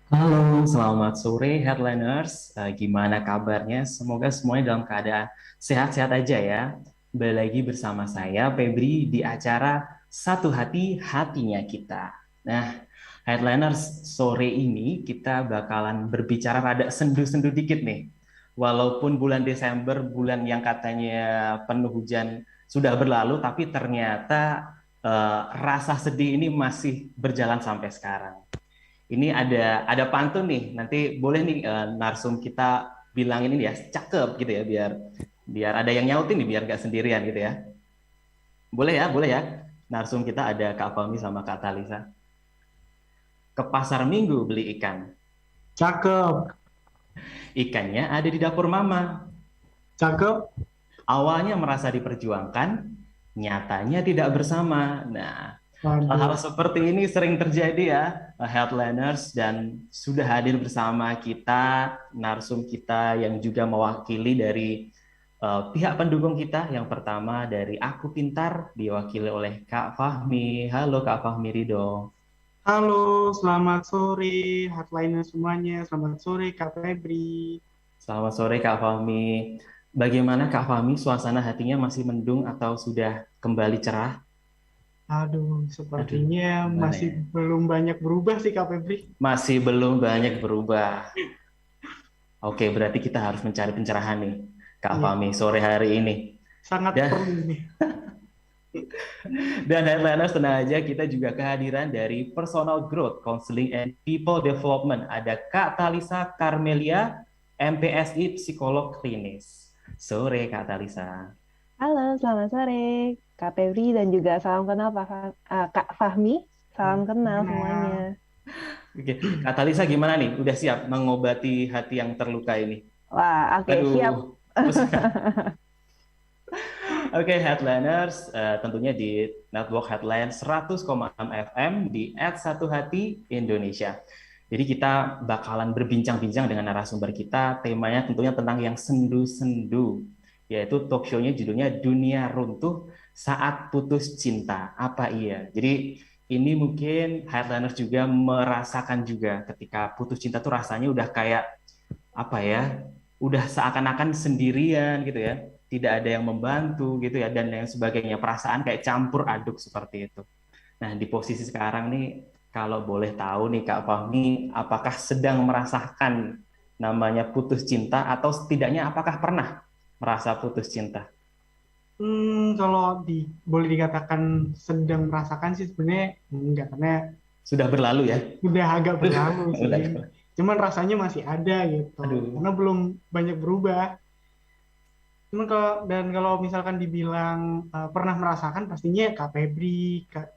Halo, selamat sore Headliners. Gimana kabarnya? Semoga semuanya dalam keadaan sehat-sehat aja ya. Kembali lagi bersama saya, Febri, di acara Satu Hati, Hatinya Kita. Nah, Headliners, sore ini kita bakalan berbicara rada sendu-sendu dikit nih. Walaupun bulan Desember, bulan yang katanya penuh hujan, sudah berlalu, tapi ternyata rasa sedih ini masih berjalan sampai sekarang. Ini ada pantun nih. Nanti boleh nih narsum kita bilangin ini ya, cakep gitu ya, biar biar ada yang nyautin nih, biar nggak sendirian gitu ya. Boleh ya, boleh ya. Narsum kita ada Kak Fahmi sama Kak Talisa. Ke pasar Minggu beli ikan. Cakep, Ikannya ada di dapur Mama. cakep. Awalnya merasa diperjuangkan, nyatanya tidak bersama. Nah, hal-hal Waduh, seperti ini sering terjadi ya, Headliners, dan sudah hadir bersama kita, narsum kita yang juga mewakili dari pihak pendukung kita. Yang pertama dari Aku Pintar, diwakili oleh Kak Fahmi. Halo Kak Fahmi Ridho. halo, selamat sore, hardliner semuanya. Selamat sore, Kak Febri. Selamat sore Kak Fahmi. Bagaimana Kak Fahmi, suasana hatinya masih mendung atau sudah kembali cerah? Aduh, Aduh, sepertinya gimana masih ya? belum banyak berubah sih, Kak Febri. Masih belum banyak berubah. Oke, berarti kita harus mencari pencerahan nih, Kak Iya, Fahmi, sore hari ini. sangat Dan, perlu nih. dan headliners, tenang aja, kita juga kehadiran dari Personal Growth, Counseling and People Development. Ada Kak Talisa Carmelia, MPSI Psikolog Klinis. Sore, Kak Talisa. Halo, selamat sore Kak Febri dan juga salam kenal Kak Fahmi. Salam kenal semuanya. Kenal. Oke, Kak Talisa gimana nih? Udah siap mengobati hati yang terluka ini? Wah, oke, siap. Aduh, Oke, Headliners, tentunya di Network Headline 100,6 FM di Satu Hati Indonesia. Jadi kita bakalan berbincang-bincang dengan narasumber kita, temanya tentunya tentang yang sendu-sendu, yaitu talk show-nya judulnya Dunia Runtuh Saat Putus Cinta. Apa iya? Jadi ini mungkin Headliners juga merasakan juga ketika putus cinta tuh rasanya udah kayak apa ya, udah seakan-akan sendirian gitu ya, tidak ada yang membantu gitu ya, dan lain sebagainya, perasaan kayak campur aduk seperti itu. Nah, di posisi sekarang nih, kalau boleh tahu nih Kak Fahmi, apakah sedang merasakan namanya putus cinta, atau setidaknya apakah pernah merasa putus cinta? Kalau boleh dikatakan sedang merasakan sih sebenarnya enggak, karena Sudah berlalu ya? udah agak berlalu sih. Udah. Cuman rasanya masih ada gitu, Aduh. karena belum banyak berubah. Kalau misalkan dibilang pernah merasakan, pastinya Kak Febri, Kak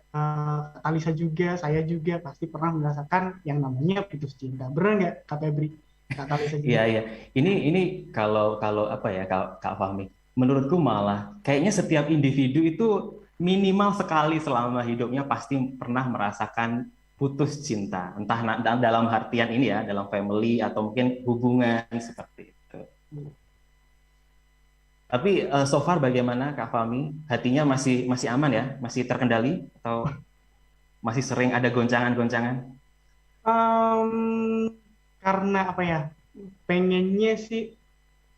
Alisa juga, saya juga pasti pernah merasakan yang namanya putus cinta. Bener nggak Kak Febri? Kak Alisa Iya, juga. iya. Ini kalau kalau apa ya, Kak Fahmi? Menurutku malah kayaknya setiap individu itu minimal sekali selama hidupnya pasti pernah merasakan putus cinta. Entah dalam artian ini ya, dalam family atau mungkin hubungan seperti itu. Tapi so far bagaimana Kak Fahmi? Hatinya masih masih aman ya? Masih terkendali atau masih sering ada goncangan-goncangan? Em, karena apa ya? Pengennya sih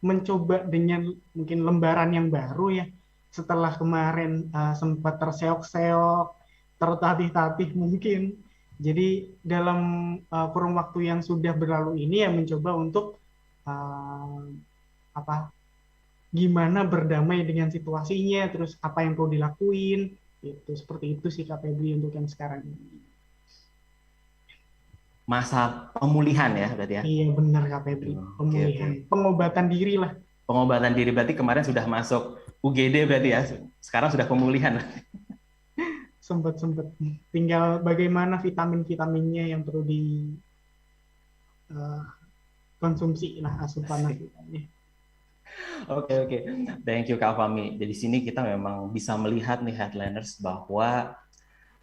mencoba dengan mungkin lembaran yang baru ya. Setelah kemarin sempat terseok-seok, tertatih-tatih mungkin. Jadi dalam kurun waktu yang sudah berlalu ini ya mencoba untuk uh, apa gimana berdamai dengan situasinya, terus apa yang perlu dilakuin, itu seperti itu sih Kak Febri untuk yang sekarang ini. Masa pemulihan ya berarti ya? Iya benar Kak Febri, Aduh, oke, oke. pemulihan, pengobatan diri lah. Pengobatan diri berarti kemarin sudah masuk UGD berarti ya. Sekarang sudah pemulihan. Sempet-sempet, tinggal bagaimana vitamin-vitaminnya yang perlu dikonsumsi lah, asupan Asik. vitaminnya. Oke, oke. Thank you Kak Fami. Jadi sini kita memang bisa melihat nih headliners bahwa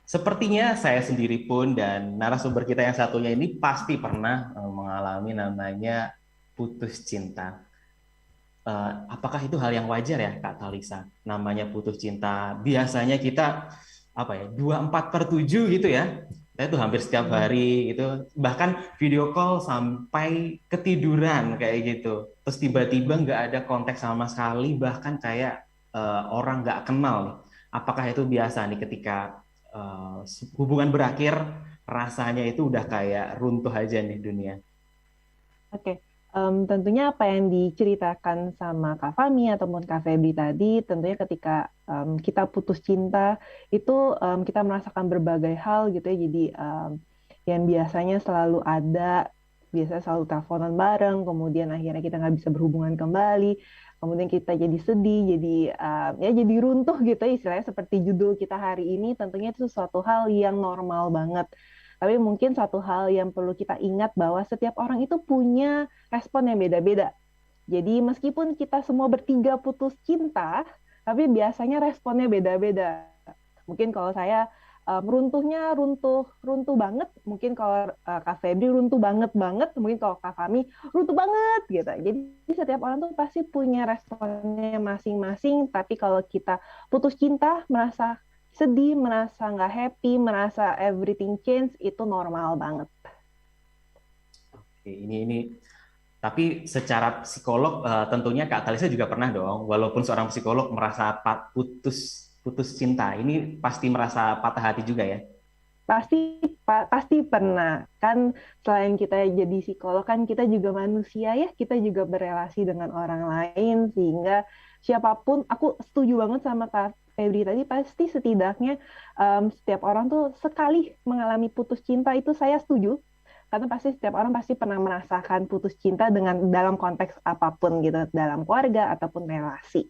sepertinya saya sendiri pun dan narasumber kita yang satunya ini pasti pernah mengalami namanya putus cinta. Apakah itu hal yang wajar ya Kak Talisa? Namanya putus cinta. Biasanya kita apa ya, 24/7 gitu ya. Saya tuh hampir setiap hari gitu, bahkan video call sampai ketiduran kayak gitu. Terus tiba-tiba nggak ada konteks sama sekali, bahkan kayak orang nggak kenal nih. Apakah itu biasa nih ketika hubungan berakhir, rasanya itu udah kayak runtuh aja nih dunia. Oke, tentunya apa yang diceritakan sama Kak Fami ataupun Kak Febri tadi, tentunya ketika kita putus cinta, itu kita merasakan berbagai hal gitu ya. Jadi yang biasanya selalu ada, biasanya selalu teleponan bareng, kemudian akhirnya kita nggak bisa berhubungan kembali, kemudian kita jadi sedih, jadi ya jadi runtuh gitu ya, istilahnya seperti judul kita hari ini, tentunya itu sesuatu hal yang normal banget. Tapi mungkin satu hal yang perlu kita ingat bahwa setiap orang itu punya respon yang beda-beda. Jadi meskipun kita semua bertiga putus cinta, tapi biasanya responnya beda-beda. Mungkin kalau saya runtuhnya runtuh banget, mungkin kalau Kak Febri runtuh banget banget, mungkin kalau Kak Fami runtuh banget gitu. Jadi setiap orang tuh pasti punya responnya masing-masing. Tapi kalau kita putus cinta, merasa sedih, merasa nggak happy, merasa everything change, itu normal banget. Oke, ini tapi secara psikolog tentunya Kak Talisa juga pernah dong, walaupun seorang psikolog merasa putus putus cinta, ini pasti merasa patah hati juga ya. Pasti pernah. Kan selain kita jadi psikolog, kan kita juga manusia ya, kita juga berelasi dengan orang lain, sehingga siapapun, aku setuju banget sama Kak Febri tadi, pasti setidaknya setiap orang tuh sekali mengalami putus cinta, itu saya setuju. Karena pasti setiap orang pasti pernah merasakan putus cinta dengan dalam konteks apapun gitu, dalam keluarga ataupun relasi.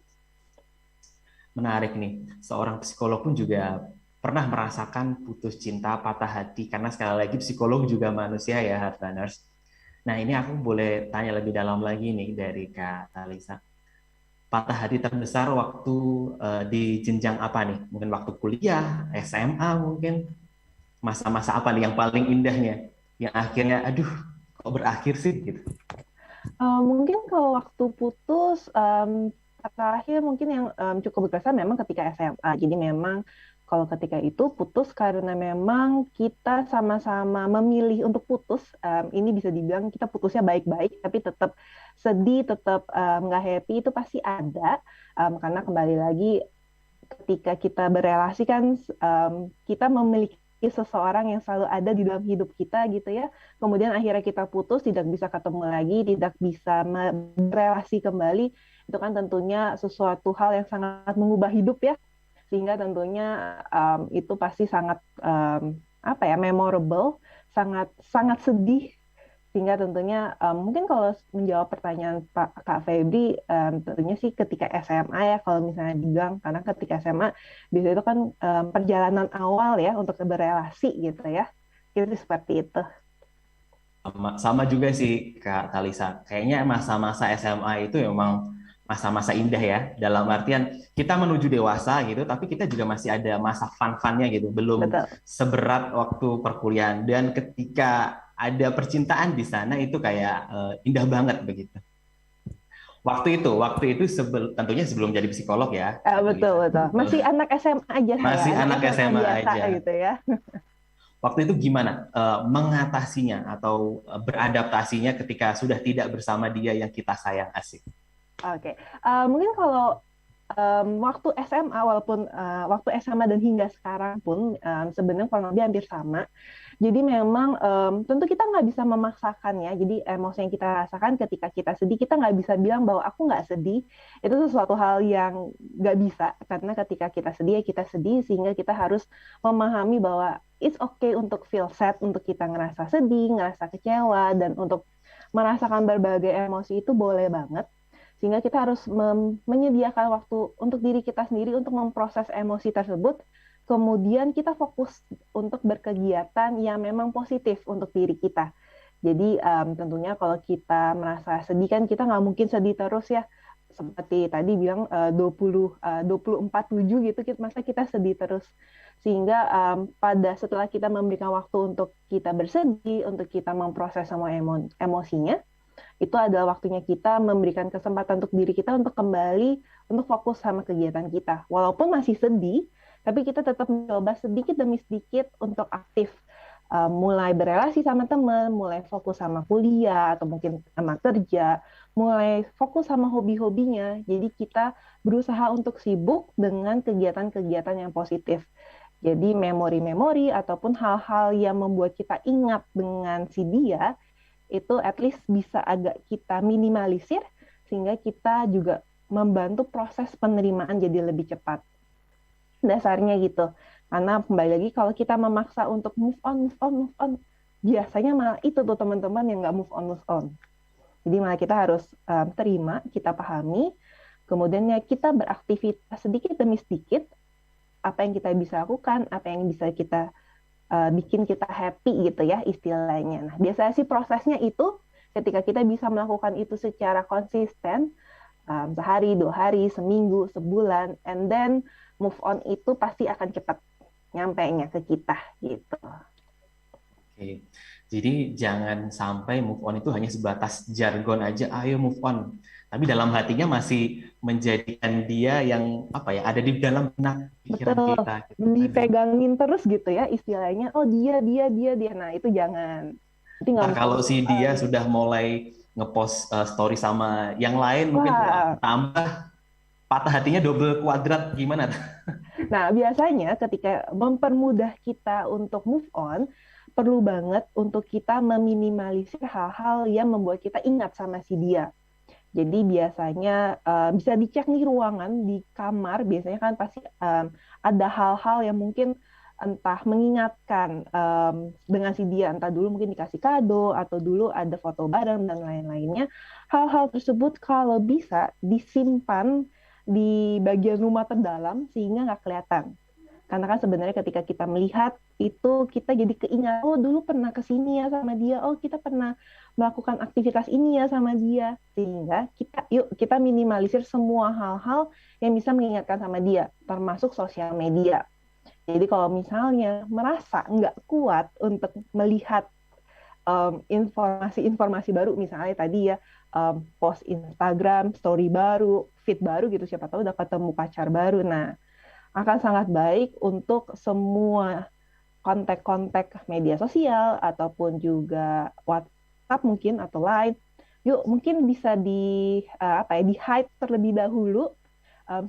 Menarik nih, seorang psikolog pun juga pernah merasakan putus cinta, patah hati, karena sekali lagi psikolog juga manusia ya, Heartlanders. Nah, ini aku boleh tanya lebih dalam lagi nih dari Kak Talisa. Patah hati terbesar waktu di jenjang apa nih? Mungkin waktu kuliah, SMA mungkin, masa-masa apa nih yang paling indahnya? Yang akhirnya, aduh, kok berakhir sih gitu. Mungkin kalau waktu putus, terakhir mungkin yang cukup berkesan memang ketika SMA. Jadi memang kalau ketika itu putus karena memang kita sama-sama memilih untuk putus, ini bisa dibilang kita putusnya baik-baik, tapi tetap sedih, tetap nggak happy, itu pasti ada. Karena kembali lagi ketika kita berelasi kan kita memiliki seseorang yang selalu ada di dalam hidup kita gitu ya. Kemudian akhirnya kita putus, tidak bisa ketemu lagi, tidak bisa berelasi kembali. Itu kan tentunya sesuatu hal yang sangat mengubah hidup ya. Sehingga tentunya itu pasti sangat apa ya, memorable, sangat sangat sedih. Sehingga tentunya mungkin kalau menjawab pertanyaan Pak Kak Febri, tentunya sih ketika SMA ya, kalau misalnya dibilang, karena ketika SMA biasanya itu kan perjalanan awal ya untuk berelasi gitu ya, itu seperti itu. Sama juga sih Kak Talisa. Kayaknya masa-masa SMA itu memang masa-masa indah ya. Dalam artian kita menuju dewasa gitu, tapi kita juga masih ada masa fun-funnya gitu. Belum Betul. seberat waktu perkuliahan. Dan ketika ada percintaan di sana itu kayak indah banget begitu. Waktu itu tentunya sebelum jadi psikolog ya, Kak Betul, Talisa. betul. Masih anak SMA aja saya, Masih anak SMA biasa aja. gitu ya. Waktu itu gimana mengatasinya atau beradaptasinya ketika sudah tidak bersama dia yang kita sayang, asik? Oke, mungkin kalau waktu SMA, walaupun waktu SMA dan hingga sekarang pun sebenarnya kurang lebih hampir sama. Jadi memang tentu kita nggak bisa memaksakan ya. Jadi emosi yang kita rasakan ketika kita sedih, kita nggak bisa bilang bahwa aku nggak sedih. Itu sesuatu hal yang nggak bisa. Karena ketika kita sedih, ya kita sedih. Sehingga kita harus memahami bahwa it's okay untuk feel sad, untuk kita ngerasa sedih, ngerasa kecewa, dan untuk merasakan berbagai emosi itu boleh banget. Sehingga kita harus menyediakan waktu untuk diri kita sendiri untuk memproses emosi tersebut. Kemudian kita fokus untuk berkegiatan yang memang positif untuk diri kita. Jadi tentunya kalau kita merasa sedih kan kita nggak mungkin sedih terus ya. Seperti tadi bilang 24/7 gitu, masa kita sedih terus. Sehingga setelah kita memberikan waktu untuk kita bersedih, untuk kita memproses semua emosinya, itu adalah waktunya kita memberikan kesempatan untuk diri kita untuk kembali untuk fokus sama kegiatan kita. Walaupun masih sedih, tapi kita tetap mencoba sedikit demi sedikit untuk aktif mulai berelasi sama teman, mulai fokus sama kuliah atau mungkin sama kerja, mulai fokus sama hobi-hobinya. Jadi kita berusaha untuk sibuk dengan kegiatan-kegiatan yang positif. Jadi memori-memori ataupun hal-hal yang membuat kita ingat dengan si dia itu at least bisa agak kita minimalisir sehingga kita juga membantu proses penerimaan jadi lebih cepat. Dasarnya gitu. Karena kembali lagi kalau kita memaksa untuk move on, biasanya malah itu tuh teman-teman yang nggak move on. Jadi malah kita harus terima, kita pahami, kemudian ya kita beraktivitas sedikit demi sedikit, apa yang kita bisa lakukan, apa yang bisa kita bikin kita happy gitu ya istilahnya. Nah, biasanya sih prosesnya itu ketika kita bisa melakukan itu secara konsisten, sehari, 2 hari, seminggu, sebulan, and then move on itu pasti akan cepat nyampainya ke kita gitu. Oke. Jadi jangan sampai move on itu hanya sebatas jargon aja, ayo move on. Tapi dalam hatinya masih menjadikan dia yang apa ya, ada di dalam benak pikiran Betul, kita gitu. dipegangin terus gitu ya istilahnya. Oh dia. Nah itu jangan. Nanti nggak Ntar kalau si dia sudah mulai ngepost story sama yang lain, mungkin Wah. tambah patah hatinya double kuadrat gimana? Nah, biasanya ketika mempermudah kita untuk move on, perlu banget untuk kita meminimalisir hal-hal yang membuat kita ingat sama si dia. Jadi biasanya bisa dicek nih ruangan di kamar, biasanya kan pasti ada hal-hal yang mungkin entah mengingatkan dengan si dia, entah dulu mungkin dikasih kado, atau dulu ada foto bareng, dan lain-lainnya. Hal-hal tersebut kalau bisa disimpan di bagian rumah terdalam sehingga nggak kelihatan. Karena kan sebenarnya ketika kita melihat itu kita jadi keingat, oh dulu pernah kesini ya sama dia, oh kita pernah melakukan aktivitas ini ya sama dia, sehingga kita minimalisir semua hal-hal yang bisa mengingatkan sama dia, termasuk sosial media. Jadi kalau misalnya merasa nggak kuat untuk melihat informasi-informasi baru, misalnya tadi ya post Instagram, story baru, feed baru gitu, siapa tahu udah ketemu pacar baru. Nah, akan sangat baik untuk semua kontak-kontak media sosial ataupun juga WhatsApp mungkin atau Line. Yuk, mungkin bisa di hide terlebih dahulu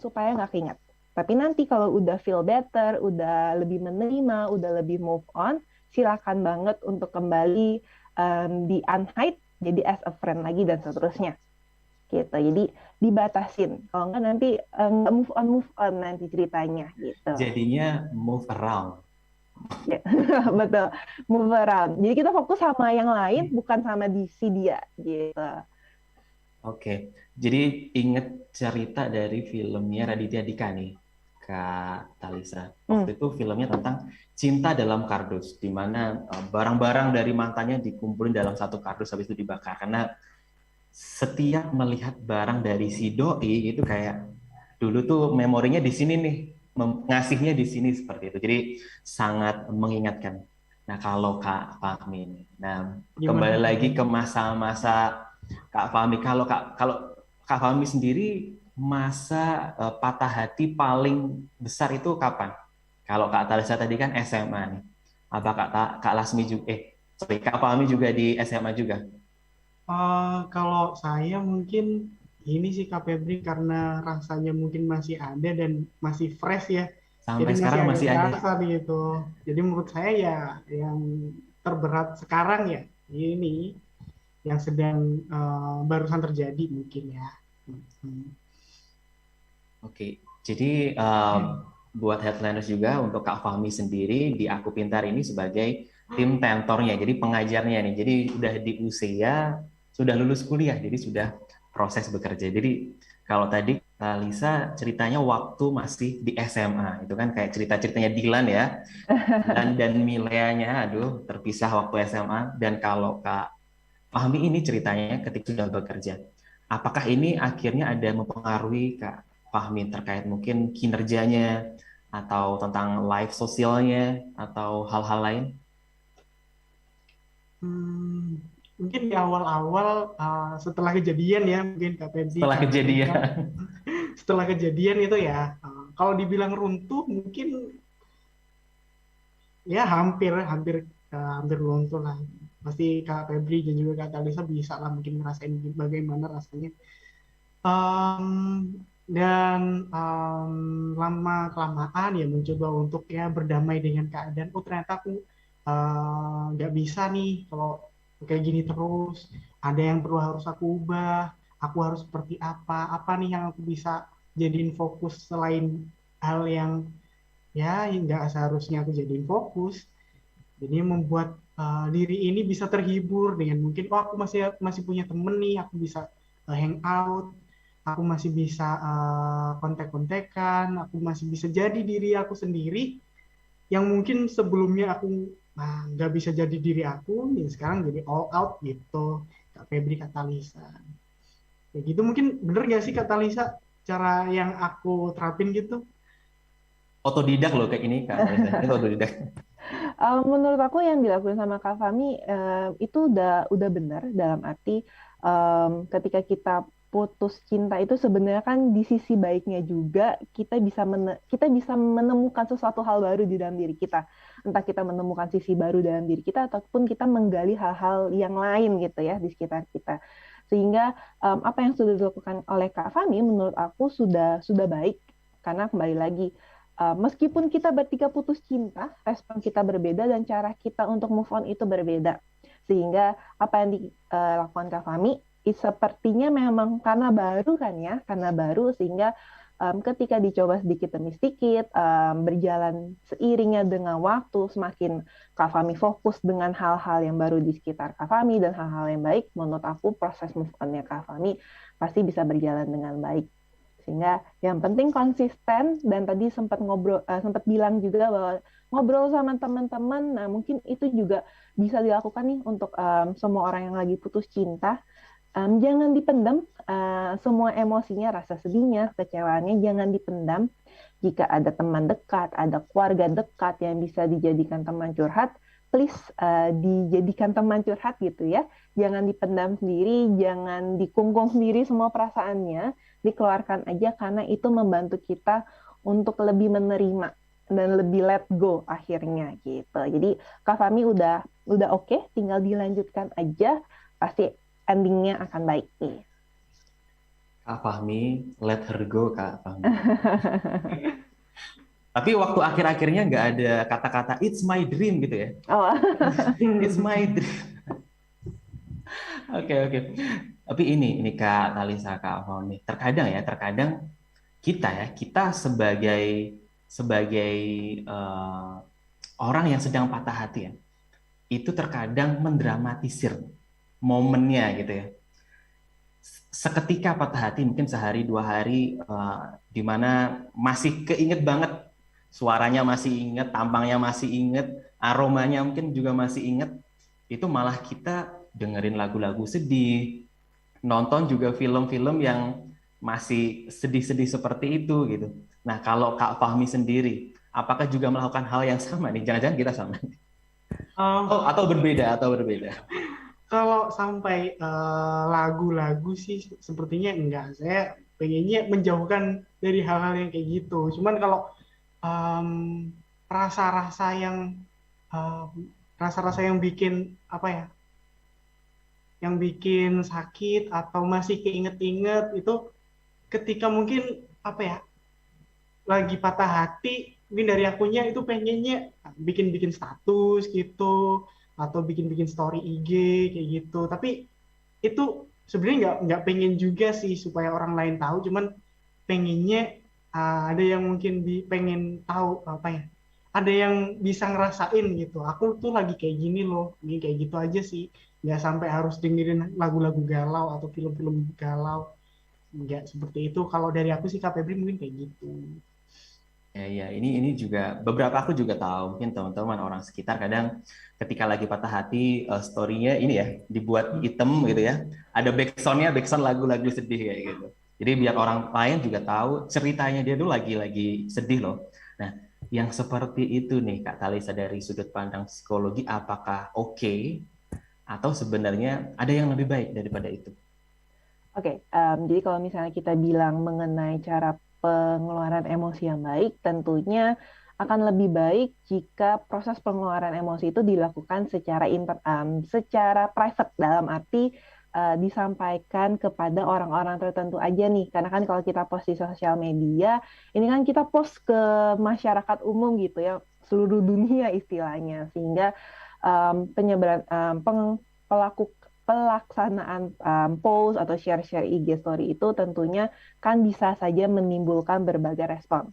supaya nggak keinget. Tapi nanti kalau udah feel better, udah lebih menerima, udah lebih move on, silakan banget untuk kembali di unhide, jadi as a friend lagi dan seterusnya. Gitu. Jadi dibatasin. Kalau nggak nanti nggak move on nanti ceritanya gitu. Jadinya move around. Ya, betul, move around. Jadi kita fokus sama yang lain, bukan sama si dia gitu. Oke. Jadi inget cerita dari filmnya Raditya Dika nih, Kak Talisa. Waktu itu filmnya tentang cinta dalam kardus, di mana barang-barang dari mantannya dikumpulin dalam satu kardus, habis itu dibakar. Karena setiap melihat barang dari si doi itu kayak dulu tuh memorinya di sini nih, ngasihnya di sini seperti itu. Jadi sangat mengingatkan. Nah kalau Kak Fahmi, nah kembali lagi ke masa-masa Kak Fahmi. Kalau Kak Fahmi sendiri masa patah hati paling besar itu kapan? Kalau Kak Talisa tadi kan SMA nih. Apa Kak Lasmi juga? Kak Fahmi juga di SMA juga? Kalau saya mungkin ini sih Kak Febri, karena rasanya mungkin masih ada dan masih fresh ya. Sampai Jadi sekarang masih ada. berasa gitu. Jadi menurut saya ya yang terberat sekarang ya ini yang sedang barusan terjadi mungkin ya. Oke, jadi buat headliners juga untuk Kak Fahmi sendiri di Aku Pintar ini sebagai tim tentornya, jadi pengajarnya nih. Jadi udah di usia, sudah lulus kuliah, jadi sudah proses bekerja. Jadi kalau tadi Lisa ceritanya waktu masih di SMA, itu kan kayak cerita-ceritanya Dilan ya, dan Mileanya, aduh terpisah waktu SMA. Dan kalau Kak Fahmi ini ceritanya ketika sudah bekerja. Apakah ini akhirnya ada mempengaruhi Kak Fahmi terkait mungkin kinerjanya atau tentang life sosialnya atau hal-hal lain? Mungkin di awal-awal setelah kejadian ya, mungkin Kak Febri. Setelah kejadian itu ya, kalau dibilang runtuh mungkin ya hampir hampir luntur lah. Pasti Kak Febri dan juga Kak Talisa bisa lah mungkin ngerasain bagaimana rasanya. Em, dan lama kelamaan ya mencoba untuk ya berdamai dengan keadaan. Oh ternyata aku nggak bisa nih kalau kayak gini terus. Ada yang perlu harus aku ubah. Aku harus seperti apa? Apa nih yang aku bisa jadiin fokus selain hal yang ya nggak seharusnya aku jadiin fokus. Jadi membuat diri ini bisa terhibur dengan mungkin oh aku masih masih punya temen nih, aku bisa hangout, aku masih bisa kontek-kontekan, aku masih bisa jadi diri aku sendiri yang mungkin sebelumnya aku nggak bisa jadi diri aku, ya sekarang jadi all out gitu. Kak Febri, Kak Talisa. Kayak gitu mungkin bener nggak sih Kak Talisa cara yang aku terapin gitu? Otodidak loh kayak ini Kak Talisa. Itu otodidak. Menurut aku yang dilakukan sama Kak Fami itu udah benar dalam arti ketika kita putus cinta itu sebenarnya kan di sisi baiknya juga kita bisa menemukan sesuatu hal baru di dalam diri kita. Entah kita menemukan sisi baru dalam diri kita ataupun kita menggali hal-hal yang lain gitu ya di sekitar kita. Sehingga apa yang sudah dilakukan oleh Kak Fami menurut aku sudah baik karena kembali lagi meskipun kita bertiga putus cinta, respon kita berbeda dan cara kita untuk move on itu berbeda. Sehingga apa yang dilakukan Kak Fami, sepertinya memang karena baru kan ya, karena baru sehingga ketika dicoba sedikit demi sedikit, berjalan seiringnya dengan waktu, semakin Kak Fami fokus dengan hal-hal yang baru di sekitar Kak Fami dan hal-hal yang baik, menurut aku proses move on-nya Kak Fami pasti bisa berjalan dengan baik. Sehingga yang penting konsisten dan tadi sempat sempat bilang juga bahwa ngobrol sama teman-teman, nah mungkin itu juga bisa dilakukan nih untuk semua orang yang lagi putus cinta. Jangan dipendam semua emosinya, rasa sedihnya, kecewaannya jangan dipendam. Jika ada teman dekat, ada keluarga dekat yang bisa dijadikan teman curhat, please dijadikan teman curhat gitu ya. Jangan dipendam sendiri, jangan dikungkung sendiri semua perasaannya, dikeluarkan aja karena itu membantu kita untuk lebih menerima dan lebih let go akhirnya gitu. Jadi Kak Fami udah oke, tinggal dilanjutkan aja, pasti endingnya akan baik nih. Kak Fahmi, let her go Kak Fahmi. Tapi waktu akhir-akhirnya nggak ada kata-kata it's my dream gitu ya. Oh. It's my dream. Oke. Tapi ini Kak Talisa, Kak Fahmi. Terkadang kita sebagai orang yang sedang patah hati ya, itu terkadang mendramatisir momennya gitu ya. Seketika patah hati mungkin sehari dua hari di mana masih keinget banget suaranya, masih inget tampangnya, masih inget aromanya, mungkin juga masih inget, itu malah kita dengerin lagu-lagu sedih, nonton juga film-film yang masih sedih-sedih seperti itu gitu. Nah kalau Kak Fahmi sendiri apakah juga melakukan hal yang sama nih? Jangan-jangan kita sama. Atau berbeda. Kalau sampai lagu-lagu sih sepertinya enggak. Saya pengennya menjauhkan dari hal-hal yang kayak gitu. Cuman kalau rasa-rasa yang rasa-rasa yang bikin apa ya? Yang bikin sakit atau masih keinget-inget itu ketika mungkin apa ya? Lagi patah hati, mungkin dari akunya itu pengennya bikin-bikin status gitu atau bikin-bikin story IG kayak gitu. Tapi itu sebenarnya nggak pengen juga sih supaya orang lain tahu, cuman pengennya ada yang mungkin pengen tahu apa ya, ada yang bisa ngerasain gitu. Aku tuh lagi kayak gini loh, ini kayak gitu aja sih. Nggak sampai harus dengerin lagu-lagu galau atau film-film galau. Nggak seperti itu. Kalau dari aku sih Kak Febri mungkin kayak gitu. Ya, ini juga beberapa aku juga tahu, mungkin teman-teman orang sekitar kadang ketika lagi patah hati story-nya ini ya dibuat item gitu ya, ada backsound lagu-lagu sedih kayak gitu. Jadi biar orang lain juga tahu ceritanya dia dulu lagi sedih loh. Nah, yang seperti itu nih Kak Talisa dari sudut pandang psikologi, apakah oke atau sebenarnya ada yang lebih baik daripada itu? Oke, jadi kalau misalnya kita bilang mengenai cara pengeluaran emosi yang baik, tentunya akan lebih baik jika proses pengeluaran emosi itu dilakukan secara private, dalam arti disampaikan kepada orang-orang tertentu aja nih. Karena kan kalau kita post di sosial media, ini kan kita post ke masyarakat umum gitu ya, seluruh dunia istilahnya, sehingga penyebaran pelaksanaan post atau share-share IG story itu tentunya kan bisa saja menimbulkan berbagai respon.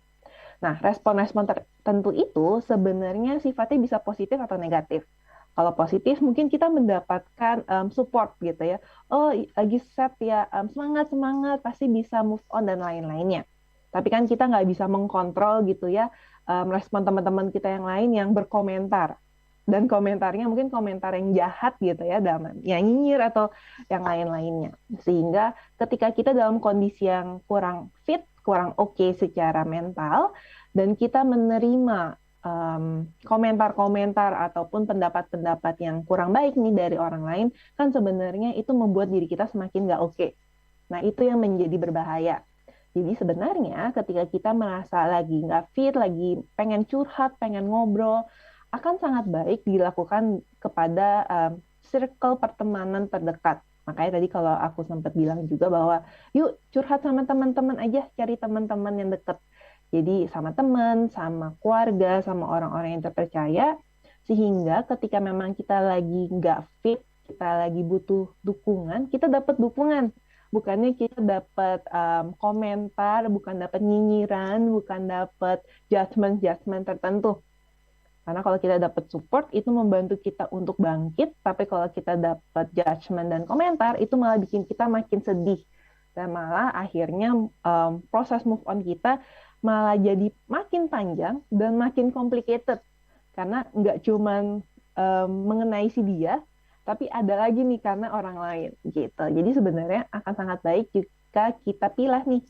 Nah, respon-respon tertentu itu sebenarnya sifatnya bisa positif atau negatif. Kalau positif mungkin kita mendapatkan support gitu ya. Oh, lagi set ya, semangat, pasti bisa move on dan lain-lainnya. Tapi kan kita nggak bisa mengkontrol gitu ya respon teman-teman kita yang lain yang berkomentar. Dan komentarnya mungkin komentar yang jahat gitu ya, yang nyinyir atau yang lain-lainnya. Sehingga ketika kita dalam kondisi yang kurang fit, kurang oke secara mental, dan kita menerima komentar-komentar ataupun pendapat-pendapat yang kurang baik nih dari orang lain, kan sebenarnya itu membuat diri kita semakin nggak oke. Nah, itu yang menjadi berbahaya. Jadi sebenarnya ketika kita merasa lagi nggak fit, lagi pengen curhat, pengen ngobrol, akan sangat baik dilakukan kepada circle pertemanan terdekat. Makanya tadi kalau aku sempat bilang juga bahwa yuk curhat sama teman-teman aja, cari teman-teman yang dekat. Jadi sama teman, sama keluarga, sama orang-orang yang terpercaya, sehingga ketika memang kita lagi nggak fit, kita lagi butuh dukungan, kita dapat dukungan. Bukannya kita dapat komentar, bukan dapat nyinyiran, bukan dapat judgement-judgement tertentu. Karena kalau kita dapat support, itu membantu kita untuk bangkit, tapi kalau kita dapat judgement dan komentar, itu malah bikin kita makin sedih. Dan malah akhirnya proses move on kita malah jadi makin panjang dan makin complicated. Karena nggak cuma mengenai si dia, tapi ada lagi nih karena orang lain. Gitu. Jadi sebenarnya akan sangat baik jika kita pilih nih,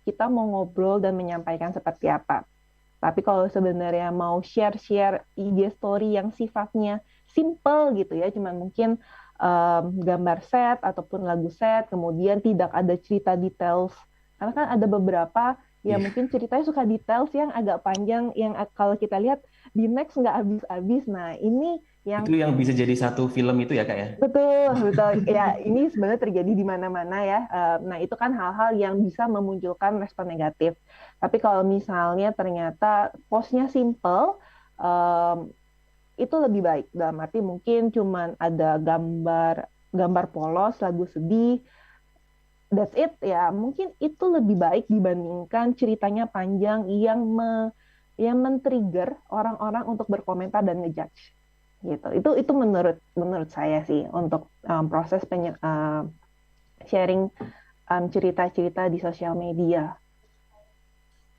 kita mau ngobrol dan menyampaikan seperti apa. Tapi kalau sebenarnya mau share-share IG story yang sifatnya simple gitu ya, cuman mungkin gambar set ataupun lagu set, kemudian tidak ada cerita details. Karena kan ada beberapa yang mungkin ceritanya suka details yang agak panjang, yang kalau kita lihat di next nggak habis-habis. Nah, ini itu yang bisa jadi satu film itu ya, Kak ya? Betul. Ya, ini sebenarnya terjadi di mana-mana ya. Nah, itu kan hal-hal yang bisa memunculkan respon negatif. Tapi kalau misalnya ternyata postnya simple, itu lebih baik. Dalam arti mungkin cuman ada gambar polos, lagu sedih, that's it ya. Mungkin itu lebih baik dibandingkan ceritanya panjang yang men-trigger orang-orang untuk berkomentar dan ngejudge. Gitu. Itu menurut saya sih untuk proses sharing cerita-cerita di sosial media.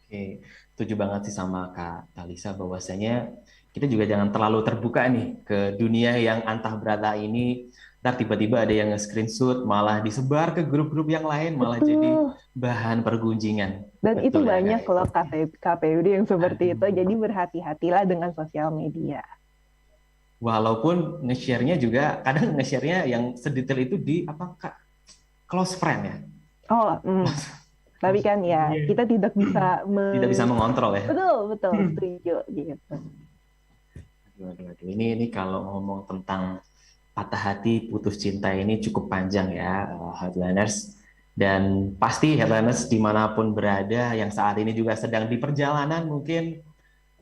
Oke, setuju banget sih sama Kak Talisa bahwasanya kita juga jangan terlalu terbuka nih ke dunia yang antah berata ini. Ntar tiba-tiba ada yang nge-screenshot malah disebar ke grup-grup yang lain, malah jadi bahan pergunjingan. Dan itu banyak loh KPUD yang seperti itu. Jadi berhati-hatilah dengan sosial media. Walaupun nge-share-nya juga kadang nge-share-nya yang sedetail itu di apakah close friend ya? Oh, tapi kan ya kita tidak bisa tidak bisa mengontrol ya. Betul, setuju gitu. Aduh. Ini kalau ngomong tentang patah hati, putus cinta ini cukup panjang ya, Headliners. Dan pasti Headliners dimanapun berada yang saat ini juga sedang di perjalanan, mungkin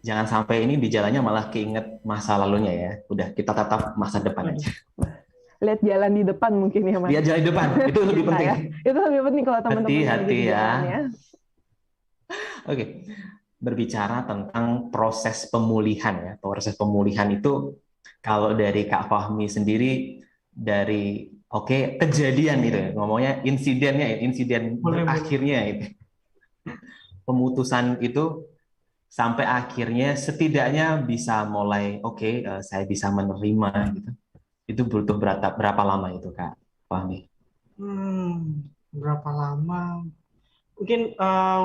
jangan sampai ini di jalannya malah keinget masa lalunya ya. Udah, kita tatap masa depan aja. Lihat jalan di depan mungkin ya, Mas. Lihat jalan di depan, itu lebih penting. Ya. Itu lebih penting kalau teman-teman hati-hati ya. Ya. Oke, berbicara tentang proses pemulihan ya. Proses pemulihan itu kalau dari Kak Fahmi sendiri, dari kejadian itu ya, ngomongnya insiden berakhirnya itu. Pemutusan itu sampai akhirnya setidaknya bisa mulai saya bisa menerima gitu. Itu butuh berapa lama itu, Kak Fahmi? Berapa lama? Mungkin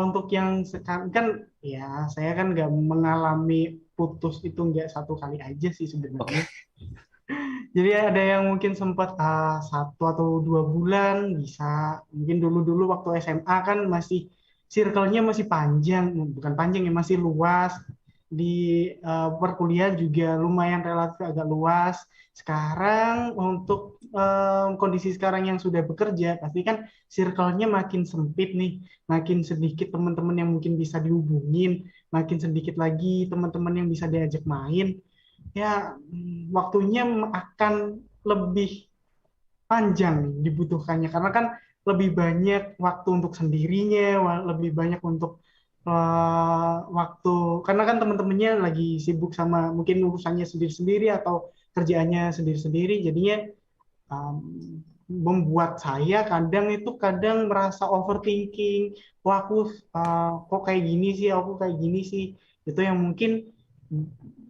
untuk yang sekarang kan ya saya kan nggak mengalami putus itu nggak satu kali aja sih sebenarnya. Jadi ada yang mungkin sempat 1 atau 2 bulan bisa. Mungkin dulu waktu SMA kan masih circle-nya masih panjang, bukan panjang ya, masih luas. perkuliahan juga lumayan relatif agak luas. Sekarang untuk kondisi sekarang yang sudah bekerja, pasti kan circle-nya makin sempit nih, makin sedikit teman-teman yang mungkin bisa dihubungin, makin sedikit lagi teman-teman yang bisa diajak main. Ya, waktunya akan lebih panjang dibutuhkannya karena kan lebih banyak waktu untuk sendirinya, lebih banyak untuk waktu karena kan teman-temannya lagi sibuk sama mungkin urusannya sendiri-sendiri atau kerjaannya sendiri-sendiri, jadinya um, membuat saya kadang merasa overthinking. Wah, aku kok kayak gini sih, aku kayak gini sih. Itu yang mungkin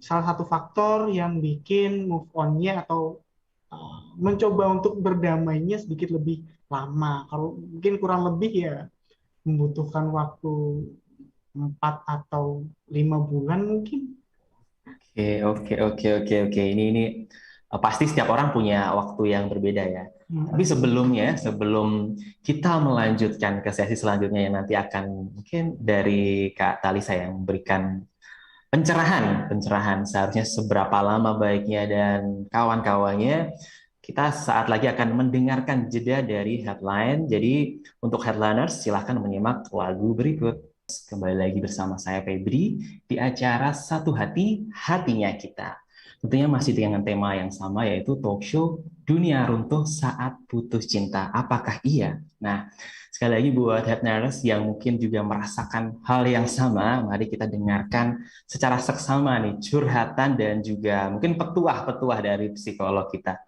salah satu faktor yang bikin move on-nya atau mencoba untuk berdamainya sedikit lebih lama. Kalau mungkin kurang lebih ya membutuhkan waktu 4 atau 5 bulan mungkin. Oke. Ini pasti setiap orang punya waktu yang berbeda ya. Tapi sebelumnya, sebelum kita melanjutkan ke sesi selanjutnya yang nanti akan mungkin dari Kak Talisa yang memberikan pencerahan seharusnya seberapa lama baiknya dan kawan-kawannya. Kita saat lagi akan mendengarkan jeda dari headline. Jadi untuk headliners silahkan menyimak lagu berikut. Kembali lagi bersama saya Febri di acara Satu Hati, Hatinya Kita. Tentunya masih dengan tema yang sama yaitu talk show Dunia Runtuh Saat Putus Cinta. Apakah iya? Nah, sekali lagi buat headliners yang mungkin juga merasakan hal yang sama, mari kita dengarkan secara seksama nih curhatan dan juga mungkin petuah-petuah dari psikolog kita.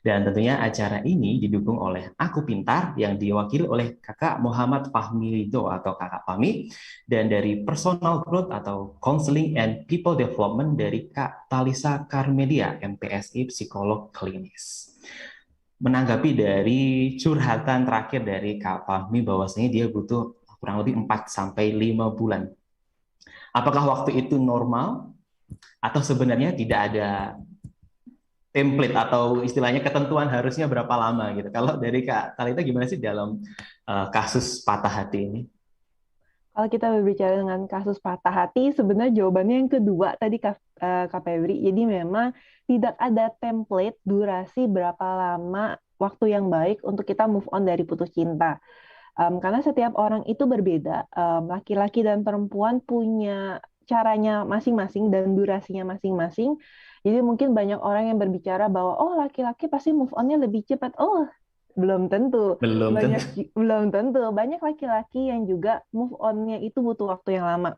Dan tentunya acara ini didukung oleh Aku Pintar yang diwakili oleh Kakak Muhammad Fahmi Ridho atau Kakak Fahmi, dan dari Personal Growth atau Counseling and People Development dari Kak Talisa Karmedia, MPSI Psikolog Klinis. Menanggapi dari curhatan terakhir dari Kak Fahmi bahwasanya dia butuh kurang lebih 4 sampai 5 bulan. Apakah waktu itu normal atau sebenarnya tidak ada template atau istilahnya ketentuan harusnya berapa lama gitu? Kalau dari Kak Talita gimana sih dalam kasus patah hati ini? Kalau kita berbicara dengan kasus patah hati, sebenarnya jawabannya yang kedua tadi Kak Febri. Jadi memang tidak ada template durasi berapa lama waktu yang baik untuk kita move on dari putus cinta. Karena setiap orang itu berbeda. Laki-laki dan perempuan punya caranya masing-masing dan durasinya masing-masing. Jadi mungkin banyak orang yang berbicara bahwa oh laki-laki pasti move on-nya lebih cepat. Oh, belum tentu. Belum tentu. Belum tentu. Banyak laki-laki yang juga move on-nya itu butuh waktu yang lama.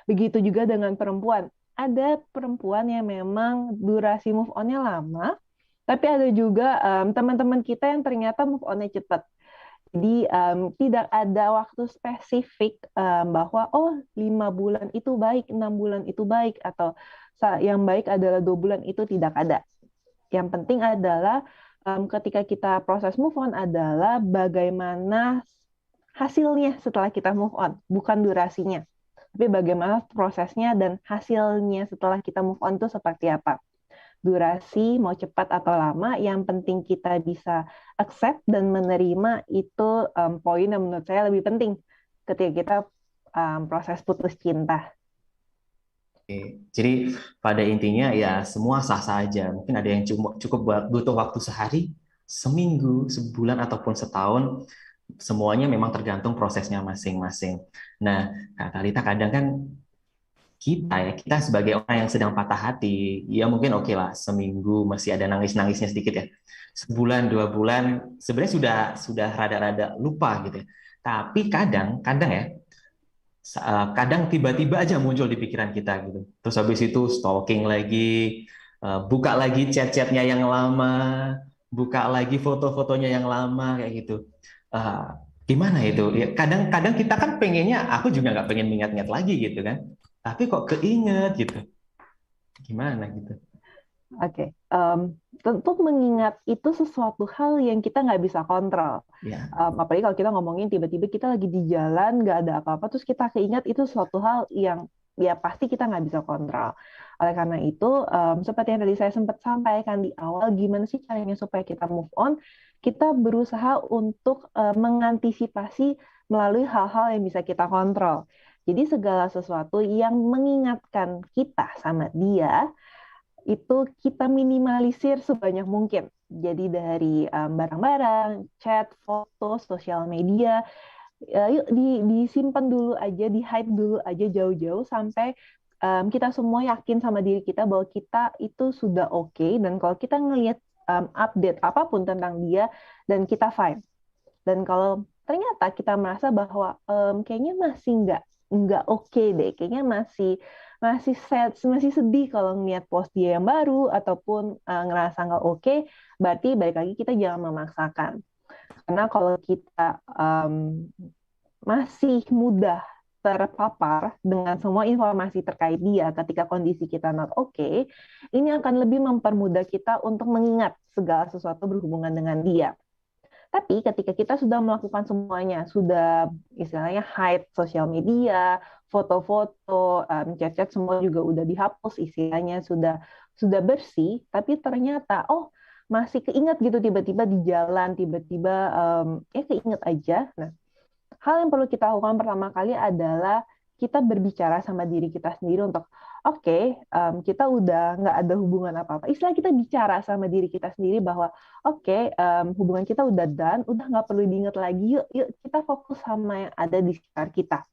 Begitu juga dengan perempuan. Ada perempuan yang memang durasi move on-nya lama, tapi ada juga teman-teman kita yang ternyata move on-nya cepat. Jadi tidak ada waktu spesifik bahwa oh 5 bulan itu baik, 6 bulan itu baik, atau yang baik adalah 2 bulan, itu tidak ada. Yang penting adalah ketika kita proses move on adalah bagaimana hasilnya setelah kita move on, bukan durasinya. Tapi bagaimana prosesnya dan hasilnya setelah kita move on itu seperti apa. Durasi mau cepat atau lama, yang penting kita bisa accept dan menerima, itu poin yang menurut saya lebih penting ketika kita proses putus cinta. Oke. Jadi pada intinya ya semua sah-sah aja. Mungkin ada yang cukup butuh waktu sehari, seminggu, sebulan, ataupun setahun. Semuanya memang tergantung prosesnya masing-masing. Nah, Kak Talita, kadang kan kita sebagai orang yang sedang patah hati, ya mungkin oke lah, seminggu masih ada nangis-nangisnya sedikit ya. Sebulan, 2 bulan, sebenarnya sudah rada-rada lupa gitu ya. Tapi kadang ya, kadang tiba-tiba aja muncul di pikiran kita gitu. Terus habis itu stalking lagi, buka lagi chat-chatnya yang lama, buka lagi foto-fotonya yang lama kayak gitu. Eh, Gimana itu? Ya, kadang-kadang kita kan pengennya, aku juga nggak pengen mengingat-ingat lagi gitu kan. Tapi kok keinget gitu. Gimana gitu? Oke, tentu mengingat itu sesuatu hal yang kita nggak bisa kontrol. Ya. Apalagi kalau kita ngomongin tiba-tiba kita lagi di jalan, nggak ada apa-apa, terus kita keingat, itu suatu hal yang ya pasti kita nggak bisa kontrol. Oleh karena itu, seperti yang tadi saya sempat sampaikan di awal, gimana sih caranya supaya kita move on? Kita berusaha untuk mengantisipasi melalui hal-hal yang bisa kita kontrol. Jadi segala sesuatu yang mengingatkan kita sama dia, itu kita minimalisir sebanyak mungkin. Jadi dari barang-barang, chat, foto, sosial media, yuk disimpan dulu aja, di-hide dulu aja jauh-jauh sampai kita semua yakin sama diri kita bahwa kita itu sudah oke, dan kalau kita ngelihat update apapun tentang dia, dan kita fine. Dan kalau ternyata kita merasa bahwa kayaknya masih nggak oke deh, kayaknya masih sad, masih sedih kalau ngeliat post dia yang baru ataupun ngerasa nggak oke, berarti balik lagi kita jangan memaksakan. Karena kalau kita masih mudah terpapar dengan semua informasi terkait dia ketika kondisi kita not okay, ini akan lebih mempermudah kita untuk mengingat segala sesuatu berhubungan dengan dia. Tapi ketika kita sudah melakukan semuanya, sudah istilahnya hide sosial media, foto-foto, chat-chat semua juga udah dihapus, istilahnya sudah bersih, tapi ternyata masih keinget gitu tiba-tiba di jalan, tiba-tiba keinget aja. Nah, hal yang perlu kita lakukan pertama kali adalah kita berbicara sama diri kita sendiri untuk kita udah nggak ada hubungan apa-apa. Istilah kita bicara sama diri kita sendiri bahwa hubungan kita udah done, udah nggak perlu diingat lagi. Yuk kita fokus sama yang ada di sekitar kita.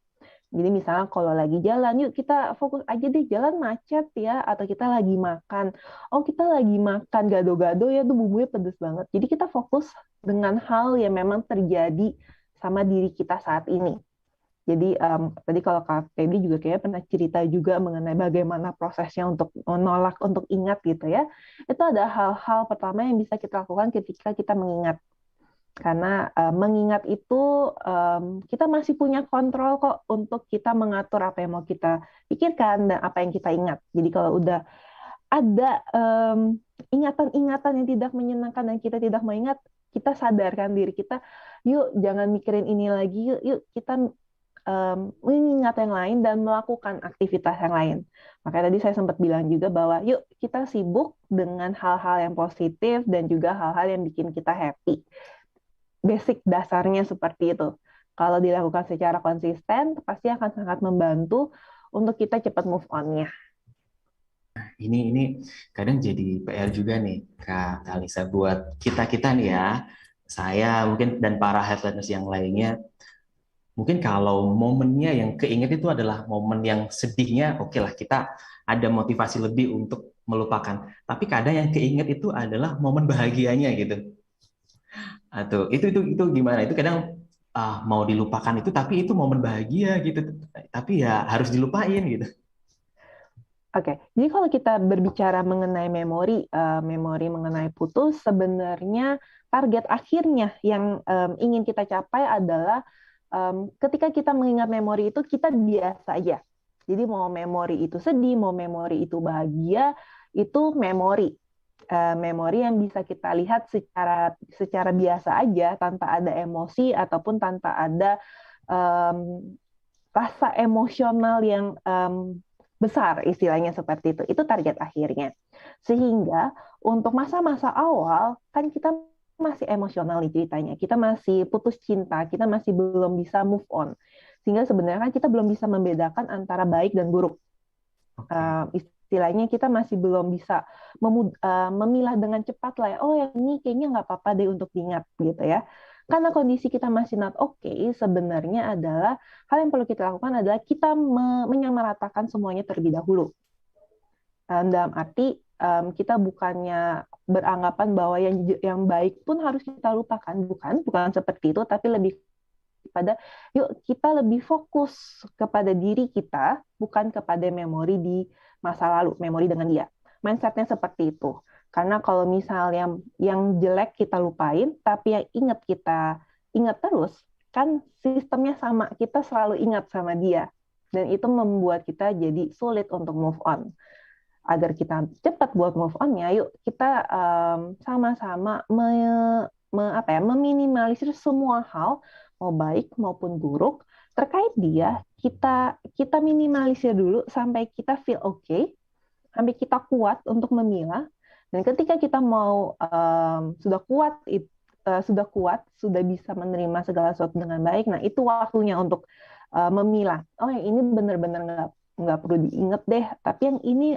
Jadi misalnya kalau lagi jalan, yuk kita fokus aja deh, jalan macet ya, atau kita lagi makan. Kita lagi makan gado-gado ya, tuh bumbunya pedes banget. Jadi kita fokus dengan hal yang memang terjadi sama diri kita saat ini. Jadi tadi kalau Kak Febri juga kayaknya pernah cerita juga mengenai bagaimana prosesnya untuk menolak untuk ingat gitu ya. Itu ada hal-hal pertama yang bisa kita lakukan ketika kita mengingat. Karena mengingat itu kita masih punya kontrol kok untuk kita mengatur apa yang mau kita pikirkan dan apa yang kita ingat. Jadi kalau udah ada ingatan-ingatan yang tidak menyenangkan dan kita tidak mau ingat, kita sadarkan diri kita, yuk jangan mikirin ini lagi, yuk kita mengingat yang lain dan melakukan aktivitas yang lain. Makanya tadi saya sempat bilang juga bahwa yuk kita sibuk dengan hal-hal yang positif dan juga hal-hal yang bikin kita happy. Basic dasarnya seperti itu. Kalau dilakukan secara konsisten, pasti akan sangat membantu untuk kita cepat move on-nya. Ini kadang jadi PR juga nih Kak Kalisa buat kita-kita nih ya. Saya mungkin dan para headliners yang lainnya, mungkin kalau momennya yang keinget itu adalah momen yang sedihnya, oke lah kita ada motivasi lebih untuk melupakan. Tapi kadang yang keinget itu adalah momen bahagianya gitu. Atau itu gimana? Itu kadang mau dilupakan itu, tapi itu momen bahagia gitu. Tapi ya harus dilupain gitu. Oke, jadi kalau kita berbicara mengenai memori mengenai putus, sebenarnya target akhirnya yang ingin kita capai adalah ketika kita mengingat memori itu, kita biasa aja. Jadi mau memori itu sedih, mau memori itu bahagia, itu memori. Memori yang bisa kita lihat secara biasa aja, tanpa ada emosi ataupun tanpa ada rasa emosional yang besar, istilahnya seperti itu. Itu target akhirnya. Sehingga untuk masa-masa awal, kan kita masih emosional nih ceritanya. Kita masih putus cinta, kita masih belum bisa move on. Sehingga sebenarnya kan kita belum bisa membedakan antara baik dan buruk. Istilahnya kita masih belum bisa memilah dengan cepat lah ya, yang ini kayaknya nggak apa-apa deh untuk diingat gitu ya. Karena kondisi kita masih not okay, sebenarnya adalah hal yang perlu kita lakukan adalah kita menyamaratakan semuanya terlebih dahulu. Dalam arti kita bukannya beranggapan bahwa yang baik pun harus kita lupakan, bukan seperti itu, tapi lebih pada yuk kita lebih fokus kepada diri kita, bukan kepada memori di masa lalu, memori dengan dia. Mindsetnya seperti itu. Karena kalau misalnya yang jelek kita lupain, tapi yang kita ingat terus, kan sistemnya sama, kita selalu ingat sama dia. Dan itu membuat kita jadi sulit untuk move on. Agar kita cepat buat move on-nya, yuk kita sama-sama meminimalisir semua hal, mau baik maupun buruk, terkait dia, kita minimalisir dulu sampai kita feel okay, sampai kita kuat untuk memilah. Dan ketika kita mau sudah kuat, sudah bisa menerima segala sesuatu dengan baik, nah itu waktunya untuk memilah. Oh, yang ini benar-benar nggak perlu diinget deh. Tapi yang ini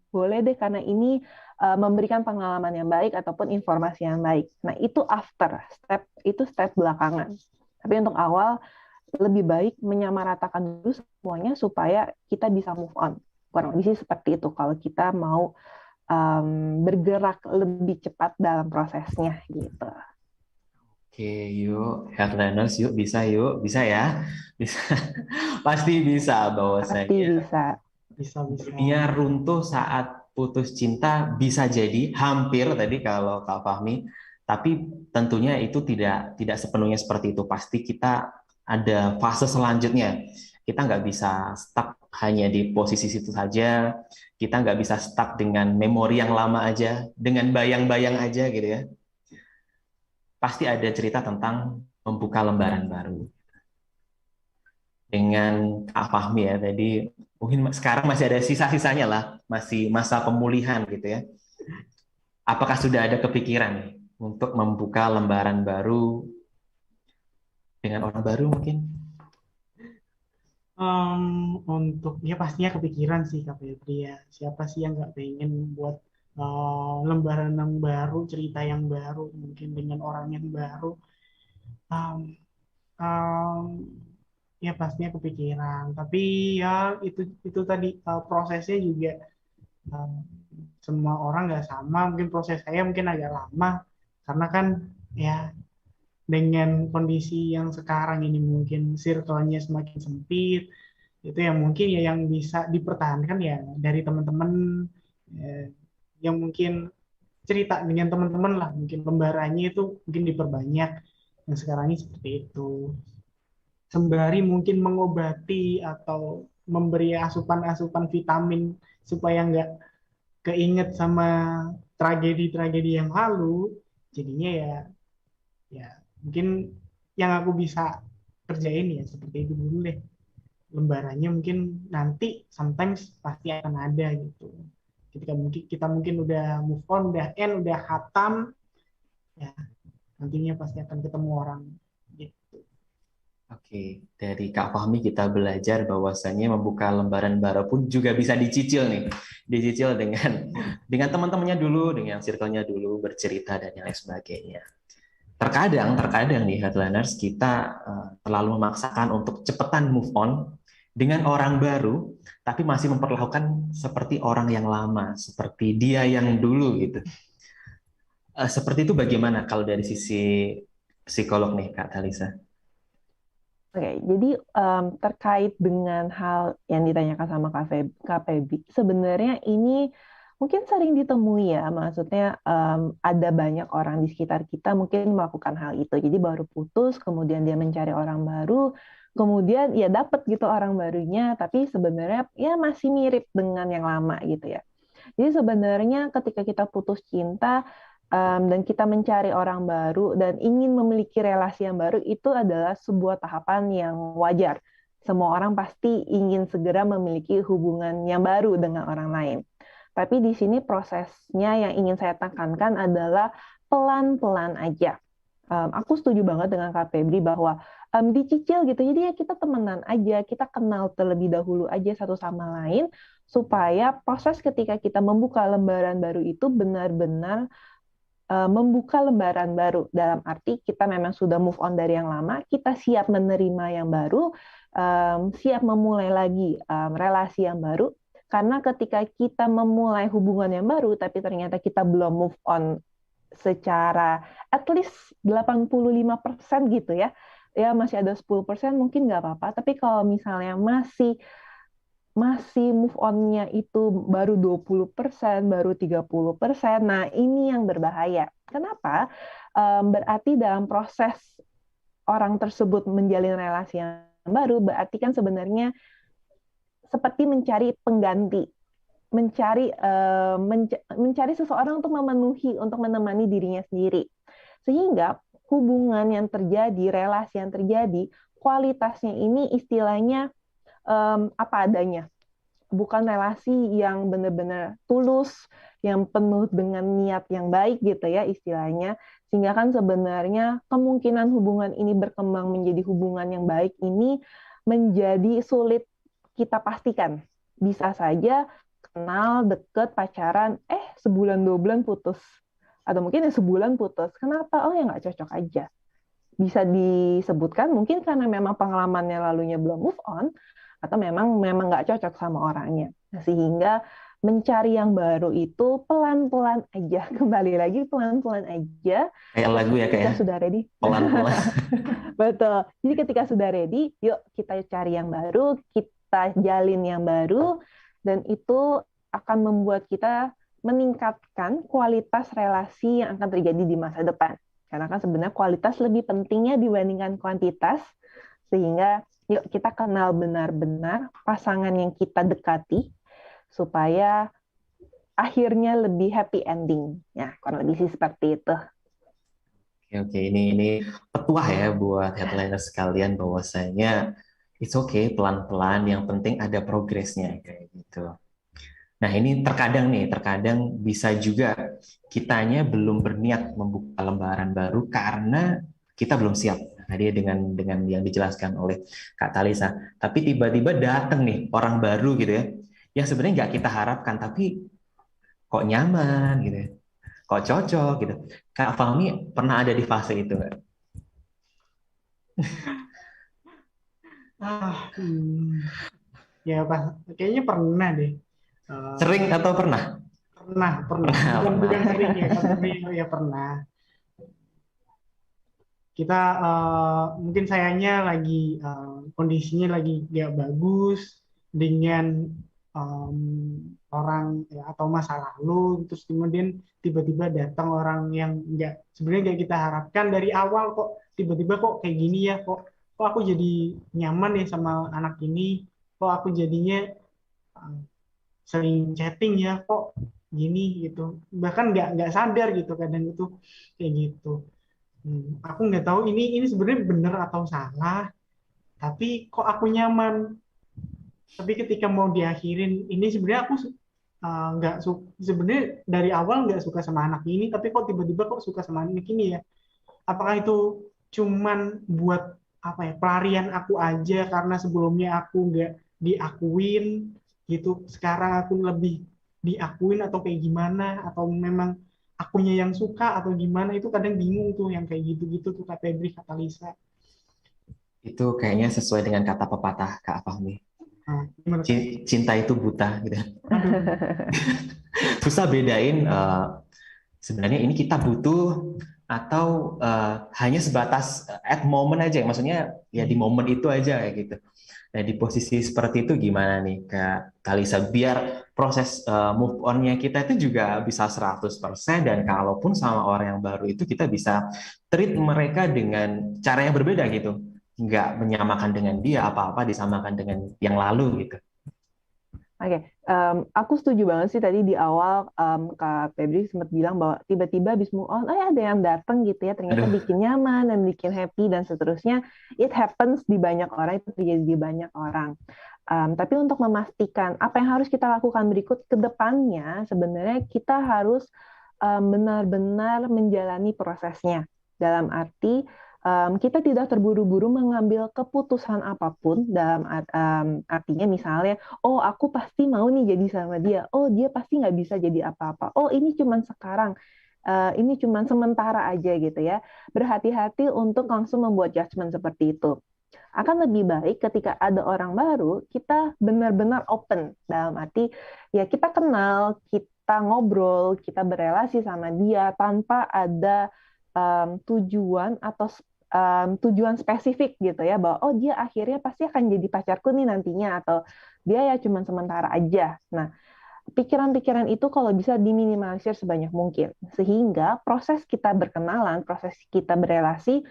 boleh deh karena ini memberikan pengalaman yang baik ataupun informasi yang baik. Nah, itu step belakangan. Tapi untuk awal lebih baik menyamaratakan dulu semuanya supaya kita bisa move on. Kurang lebih sih seperti itu kalau kita mau bergerak lebih cepat dalam prosesnya gitu. Oke, yuk, headliners, yuk, bisa ya, bisa, pasti bisa Pasti bahwasanya bisa. Bisa. dunia runtuh saat putus cinta bisa jadi hampir tadi kalau Kak Fahmi, tapi tentunya itu tidak sepenuhnya seperti itu. Pasti kita ada fase selanjutnya. Kita nggak bisa stuck hanya di posisi situ saja. Kita nggak bisa stuck dengan memori yang lama aja, dengan bayang-bayang aja gitu ya. Pasti ada cerita tentang membuka lembaran baru. Dengan Kak Fahmi ya, tadi mungkin sekarang masih ada sisa-sisanya lah, masih masa pemulihan gitu ya. Apakah sudah ada kepikiran nih untuk membuka lembaran baru dengan orang baru mungkin? Untuk ya pastinya kepikiran sih Kak Febri ya. Siapa sih yang nggak pengen buat lembaran yang baru, cerita yang baru, mungkin dengan orang yang baru. Um, um, ya pastinya kepikiran. Tapi ya itu tadi prosesnya juga um, semua orang nggak sama. Mungkin proses saya mungkin agak lama karena kan ya dengan kondisi yang sekarang ini mungkin circle-nya semakin sempit itu yang mungkin ya yang bisa dipertahankan ya dari teman-teman eh, yang mungkin cerita dengan teman-teman lah mungkin lembarannya itu mungkin diperbanyak yang sekarang ini seperti itu sembari mungkin mengobati atau memberi asupan-asupan vitamin supaya nggak keinget sama tragedi-tragedi yang lalu jadinya ya mungkin yang aku bisa kerjain ya seperti itu dulu deh lembarannya mungkin nanti sometimes pasti akan ada gitu ketika mungkin kita mungkin udah move on udah end udah khatam ya nantinya pasti akan ketemu orang gitu. Oke, dari Kak Fahmi kita belajar bahwasannya membuka lembaran baru pun juga bisa dicicil nih. Dicicil dengan teman-temannya dulu, dengan circle-nya dulu, bercerita dan yang lain sebagainya. Terkadang nih headliners kita terlalu memaksakan untuk cepetan move on dengan orang baru, tapi masih memperlakukan seperti orang yang lama, seperti dia yang dulu gitu. Seperti itu bagaimana kalau dari sisi psikolog nih Kak Talisa? Oke, jadi terkait dengan hal yang ditanyakan sama Kak Feby, sebenarnya ini mungkin sering ditemui ya, maksudnya ada banyak orang di sekitar kita mungkin melakukan hal itu. Jadi baru putus, kemudian dia mencari orang baru, kemudian ya dapat gitu orang barunya, tapi sebenarnya ya masih mirip dengan yang lama gitu ya. Jadi sebenarnya ketika kita putus cinta, dan kita mencari orang baru dan ingin memiliki relasi yang baru itu adalah sebuah tahapan yang wajar. Semua orang pasti ingin segera memiliki hubungan yang baru dengan orang lain. Tapi di sini prosesnya yang ingin saya tekankan adalah pelan-pelan aja. Aku setuju banget dengan Kak Febri bahwa dicicil gitu. Jadi ya kita temenan aja, kita kenal terlebih dahulu aja satu sama lain supaya proses ketika kita membuka lembaran baru itu benar-benar membuka lembaran baru dalam arti kita memang sudah move on dari yang lama, kita siap menerima yang baru, siap memulai lagi relasi yang baru. Karena ketika kita memulai hubungan yang baru, tapi ternyata kita belum move on secara at least 85% gitu ya, ya masih ada 10% mungkin nggak apa-apa. Tapi kalau misalnya masih move on-nya itu baru 20%, baru 30%. Nah, ini yang berbahaya. Kenapa? Berarti dalam proses orang tersebut menjalin relasi yang baru, berarti kan sebenarnya seperti mencari pengganti, mencari seseorang untuk memenuhi, untuk menemani dirinya sendiri. Sehingga hubungan yang terjadi, relasi yang terjadi, kualitasnya ini istilahnya apa adanya, bukan relasi yang benar-benar tulus, yang penuh dengan niat yang baik gitu ya istilahnya, sehingga kan sebenarnya kemungkinan hubungan ini berkembang menjadi hubungan yang baik ini menjadi sulit kita pastikan. Bisa saja kenal, deket, pacaran, sebulan 2 bulan putus. Atau mungkin sebulan putus. Kenapa? Oh ya nggak cocok aja. Bisa disebutkan mungkin karena memang pengalamannya lalunya belum move on, atau memang nggak cocok sama orangnya. Nah, sehingga mencari yang baru itu pelan-pelan aja. Kembali lagi pelan-pelan aja. Kayak lagu ya, Ketika kayak sudah ready. pelan-pelan. Betul. Jadi ketika sudah ready, yuk kita cari yang baru, kita jalin yang baru, dan itu akan membuat kita meningkatkan kualitas relasi yang akan terjadi di masa depan. Karena kan sebenarnya kualitas lebih pentingnya dibandingkan kuantitas, sehingga yuk kita kenal benar-benar pasangan yang kita dekati, supaya akhirnya lebih happy ending. Ya, kurang lebih sih seperti itu. Oke, ini petuah ya buat headliners sekalian bahwasanya it's okay, pelan-pelan, yang penting ada progresnya kayak gitu. Nah, ini terkadang bisa juga kitanya belum berniat membuka lembaran baru karena kita belum siap. Tadi dengan yang dijelaskan oleh Kak Talisa. Tapi tiba-tiba datang nih orang baru gitu ya, yang sebenarnya nggak kita harapkan, tapi kok nyaman gitu ya, kok cocok gitu. Kak Fahmi pernah ada di fase itu nggak? Ya Pak, kayaknya pernah deh. Sering atau pernah? Pernah. Bukan sering ya, tapi ya pernah. Kita mungkin sayangnya lagi kondisinya lagi nggak bagus dengan orang ya, atau masa lalu, terus kemudian tiba-tiba datang orang yang sebenarnya nggak kita harapkan dari awal, kok tiba-tiba kok kayak gini ya, kok aku jadi nyaman ya sama anak ini, kok aku jadinya uh, sering chatting ya, kok gini gitu, bahkan nggak sadar gitu kadang itu kayak gitu. Aku nggak tahu ini sebenarnya benar atau salah, tapi kok aku nyaman. Tapi ketika mau diakhirin, ini sebenarnya aku nggak sebenarnya dari awal nggak suka sama anak ini, tapi kok tiba-tiba kok suka sama anak ini ya? Apakah itu cuman buat apa ya, pelarian aku aja karena sebelumnya aku nggak diakuin gitu, sekarang aku lebih diakuin, atau kayak gimana, atau memang akunya yang suka atau gimana? Itu kadang bingung tuh yang kayak gitu-gitu tuh, Kak Febri, Kak Lisa. Itu kayaknya sesuai dengan kata pepatah Kak Fahmi. Nah, gimana Kak? Cinta itu buta gitu. Aduh. Susah bedain sebenarnya ini kita butuh atau hanya sebatas at moment aja, maksudnya ya di momen itu aja kayak gitu. Nah, di posisi seperti itu gimana nih Kak Kalisa biar proses move on-nya kita itu juga bisa 100%, dan kalaupun sama orang yang baru itu kita bisa treat mereka dengan cara yang berbeda gitu. Nggak menyamakan dengan dia, apa-apa disamakan dengan yang lalu gitu. Oke, aku setuju banget sih tadi di awal Kak Febri sempat bilang bahwa tiba-tiba habis move on, ada yang datang gitu ya, ternyata Aduh, bikin nyaman dan bikin happy dan seterusnya. It happens di banyak orang, itu terjadi di banyak orang. Tapi untuk memastikan apa yang harus kita lakukan berikut ke depannya, sebenarnya kita harus benar-benar menjalani prosesnya. Dalam arti kita tidak terburu-buru mengambil keputusan apapun, dalam artinya misalnya, oh aku pasti mau nih jadi sama dia, oh dia pasti nggak bisa jadi apa-apa, oh ini cuman sekarang, ini cuman sementara aja gitu ya. Berhati-hati untuk langsung membuat judgement seperti itu. Akan lebih baik ketika ada orang baru, kita benar-benar open, dalam arti ya kita kenal, kita ngobrol, kita berelasi sama dia tanpa ada tujuan atau tujuan spesifik gitu ya, bahwa oh dia akhirnya pasti akan jadi pacarku nih nantinya, atau dia ya cuma sementara aja. Nah, pikiran-pikiran itu kalau bisa diminimalisir sebanyak mungkin, sehingga proses kita berkenalan, proses kita berelasi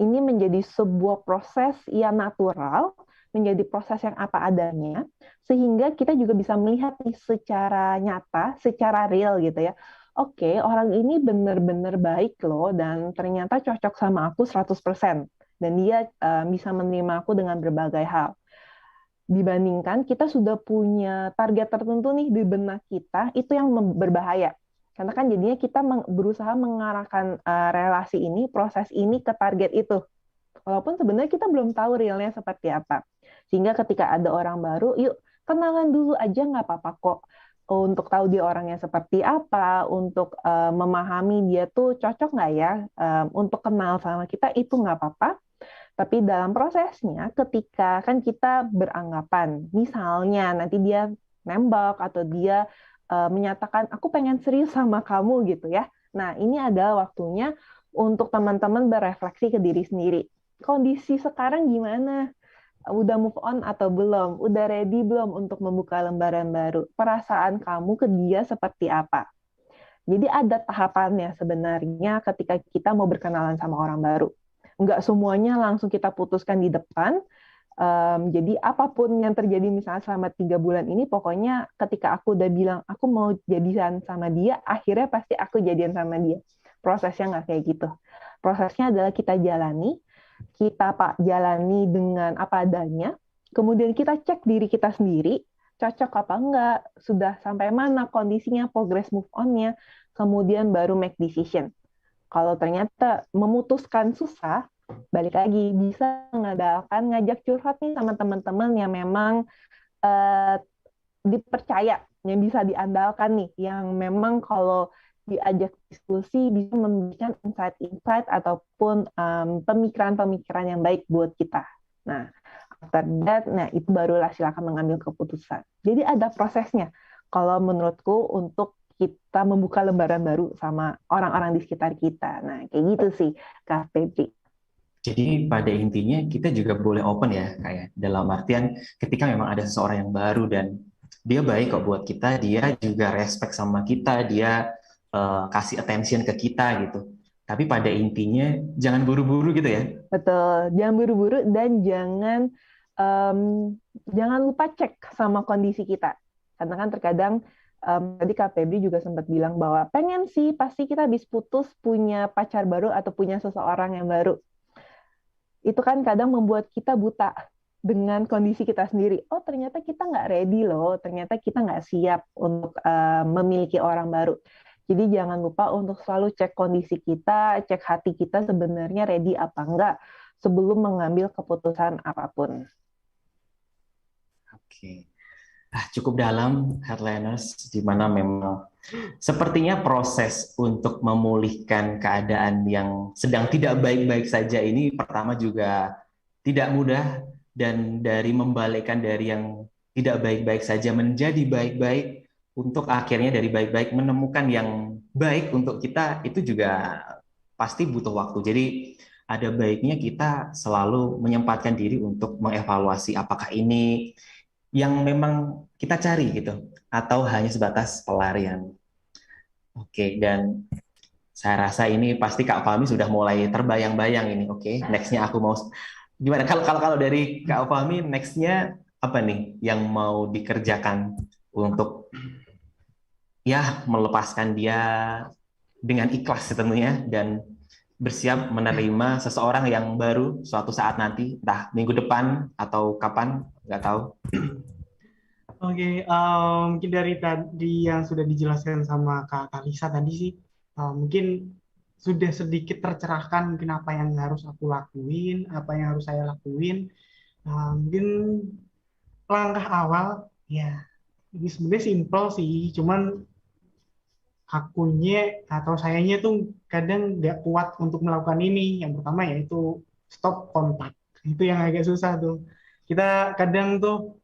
ini menjadi sebuah proses yang natural, menjadi proses yang apa adanya, sehingga kita juga bisa melihat secara nyata, secara real gitu ya. Oke, orang ini benar-benar baik loh, dan ternyata cocok sama aku 100%. Dan dia bisa menerima aku dengan berbagai hal. Dibandingkan kita sudah punya target tertentu nih di benak kita, itu yang berbahaya. Karena kan jadinya kita berusaha mengarahkan proses ini ke target itu. Walaupun sebenarnya kita belum tahu realnya seperti apa. Sehingga ketika ada orang baru, yuk kenalan dulu aja nggak apa-apa kok. Untuk tahu dia orangnya seperti apa, untuk memahami dia tuh cocok nggak ya untuk kenal sama kita, itu nggak apa-apa. Tapi dalam prosesnya, ketika kan kita beranggapan, misalnya nanti dia nembak atau dia menyatakan, aku pengen serius sama kamu gitu ya. Nah, ini adalah waktunya untuk teman-teman berefleksi ke diri sendiri. Kondisi sekarang gimana? Udah move on atau belum? Udah ready belum untuk membuka lembaran baru? Perasaan kamu ke dia seperti apa? Jadi ada tahapannya sebenarnya ketika kita mau berkenalan sama orang baru. Nggak semuanya langsung kita putuskan di depan. Jadi apapun yang terjadi misalnya selama 3 bulan ini, pokoknya ketika aku udah bilang aku mau jadian sama dia, akhirnya pasti aku jadian sama dia. Prosesnya nggak kayak gitu. Prosesnya adalah kita jalani dengan apa adanya, kemudian kita cek diri kita sendiri, cocok apa enggak, sudah sampai mana kondisinya, progress move on-nya, kemudian baru make decision. Kalau ternyata memutuskan susah, balik lagi, bisa ngajak curhat nih sama teman-teman yang memang dipercaya, yang bisa diandalkan nih, yang memang kalau diajak diskusi bisa memberikan insight-insight ataupun pemikiran-pemikiran yang baik buat kita. Nah, after that, itu barulah silakan mengambil keputusan. Jadi ada prosesnya. Kalau menurutku untuk kita membuka lembaran baru sama orang-orang di sekitar kita. Nah, kayak gitu sih, Kak Febri. Jadi pada intinya kita juga boleh open ya, kayak dalam artian ketika memang ada seseorang yang baru dan dia baik kok buat kita, dia juga respect sama kita, dia kasih attention ke kita gitu. Tapi pada intinya jangan buru-buru gitu ya. Betul, jangan buru-buru dan jangan lupa cek sama kondisi kita. Karena kan terkadang tadi Kak Febri juga sempat bilang bahwa pengen sih pasti kita habis putus punya pacar baru atau punya seseorang yang baru. Itu kan kadang membuat kita buta dengan kondisi kita sendiri. Oh, ternyata kita nggak ready loh, ternyata kita nggak siap untuk memiliki orang baru. Jadi jangan lupa untuk selalu cek kondisi kita, cek hati kita sebenarnya ready apa enggak sebelum mengambil keputusan apapun. Oke. Cukup dalam, Headliners, di mana memang sepertinya proses untuk memulihkan keadaan yang sedang tidak baik-baik saja ini pertama juga tidak mudah, dan dari membalikkan dari yang tidak baik-baik saja menjadi baik-baik, untuk akhirnya dari baik-baik menemukan yang baik untuk kita, itu juga pasti butuh waktu. Jadi ada baiknya kita selalu menyempatkan diri untuk mengevaluasi apakah ini yang memang kita cari gitu, atau hanya sebatas pelarian. Oke, dan saya rasa ini pasti Kak Fahmi sudah mulai terbayang-bayang ini. Oke, nextnya aku mau gimana? Kalau dari Kak Fahmi, nextnya apa nih yang mau dikerjakan untuk ya melepaskan dia dengan ikhlas tentunya dan bersiap menerima seseorang yang baru suatu saat nanti, entah minggu depan atau kapan, nggak tahu. Oke, mungkin dari tadi yang sudah dijelaskan sama Kak Kalisa tadi sih, mungkin sudah sedikit tercerahkan mungkin apa yang harus aku lakuin, apa yang harus saya lakuin. Mungkin langkah awal, ya ini sebenarnya simpel sih, cuman akunya atau sayanya tuh kadang nggak kuat untuk melakukan ini. Yang pertama yaitu stop kontak. Itu yang agak susah tuh. Kita kadang tuh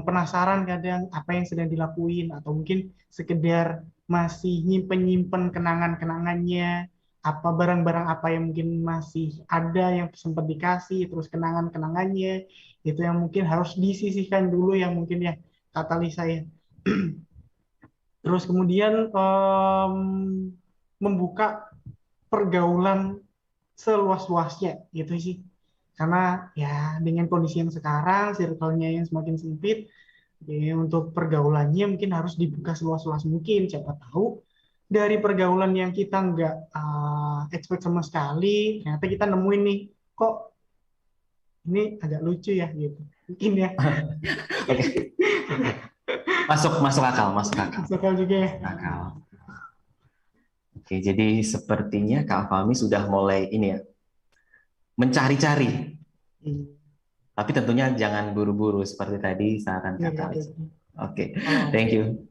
penasaran kadang apa yang sedang dilakuin atau mungkin sekedar masih nyimpen-nyimpen kenangan-kenangannya, apa barang-barang apa yang mungkin masih ada yang sempat dikasih, terus kenangan-kenangannya itu yang mungkin harus disisihkan dulu, yang mungkin ya kata Lisa ya. Terus kemudian membuka pergaulan seluas-luasnya gitu sih. Karena ya dengan kondisi yang sekarang, circle-nya yang semakin sempit, ya, untuk pergaulannya mungkin harus dibuka seluas-luas mungkin. Siapa tahu dari pergaulan yang kita nggak expect sama sekali, ternyata kita nemuin nih, kok ini agak lucu ya gitu. Mungkin ya. Oke. Masuk akal. Masuk akal juga ya. Akal. Oke, jadi sepertinya Kak Fahmi sudah mulai ini ya, mencari-cari Tapi tentunya jangan buru-buru seperti tadi saran Iya, Kak iya, Talisa. iya. Oke, Oh, thank you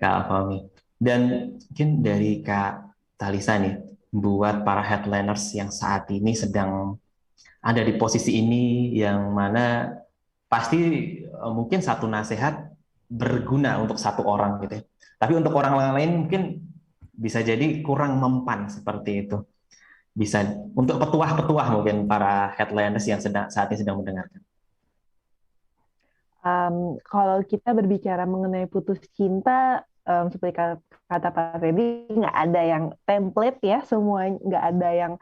Kak Fahmi. Dan mungkin dari Kak Talisa nih, buat para headliners yang saat ini sedang ada di posisi ini, yang mana pasti mungkin satu nasihat berguna untuk satu orang gitu ya. Tapi untuk orang lain mungkin bisa jadi kurang mempan seperti itu. Bisa untuk petuah-petuah mungkin para headliners yang saat ini sedang mendengarkan. Kalau kita berbicara mengenai putus cinta, seperti kata Pak Febri, nggak ada yang template ya, semua nggak ada yang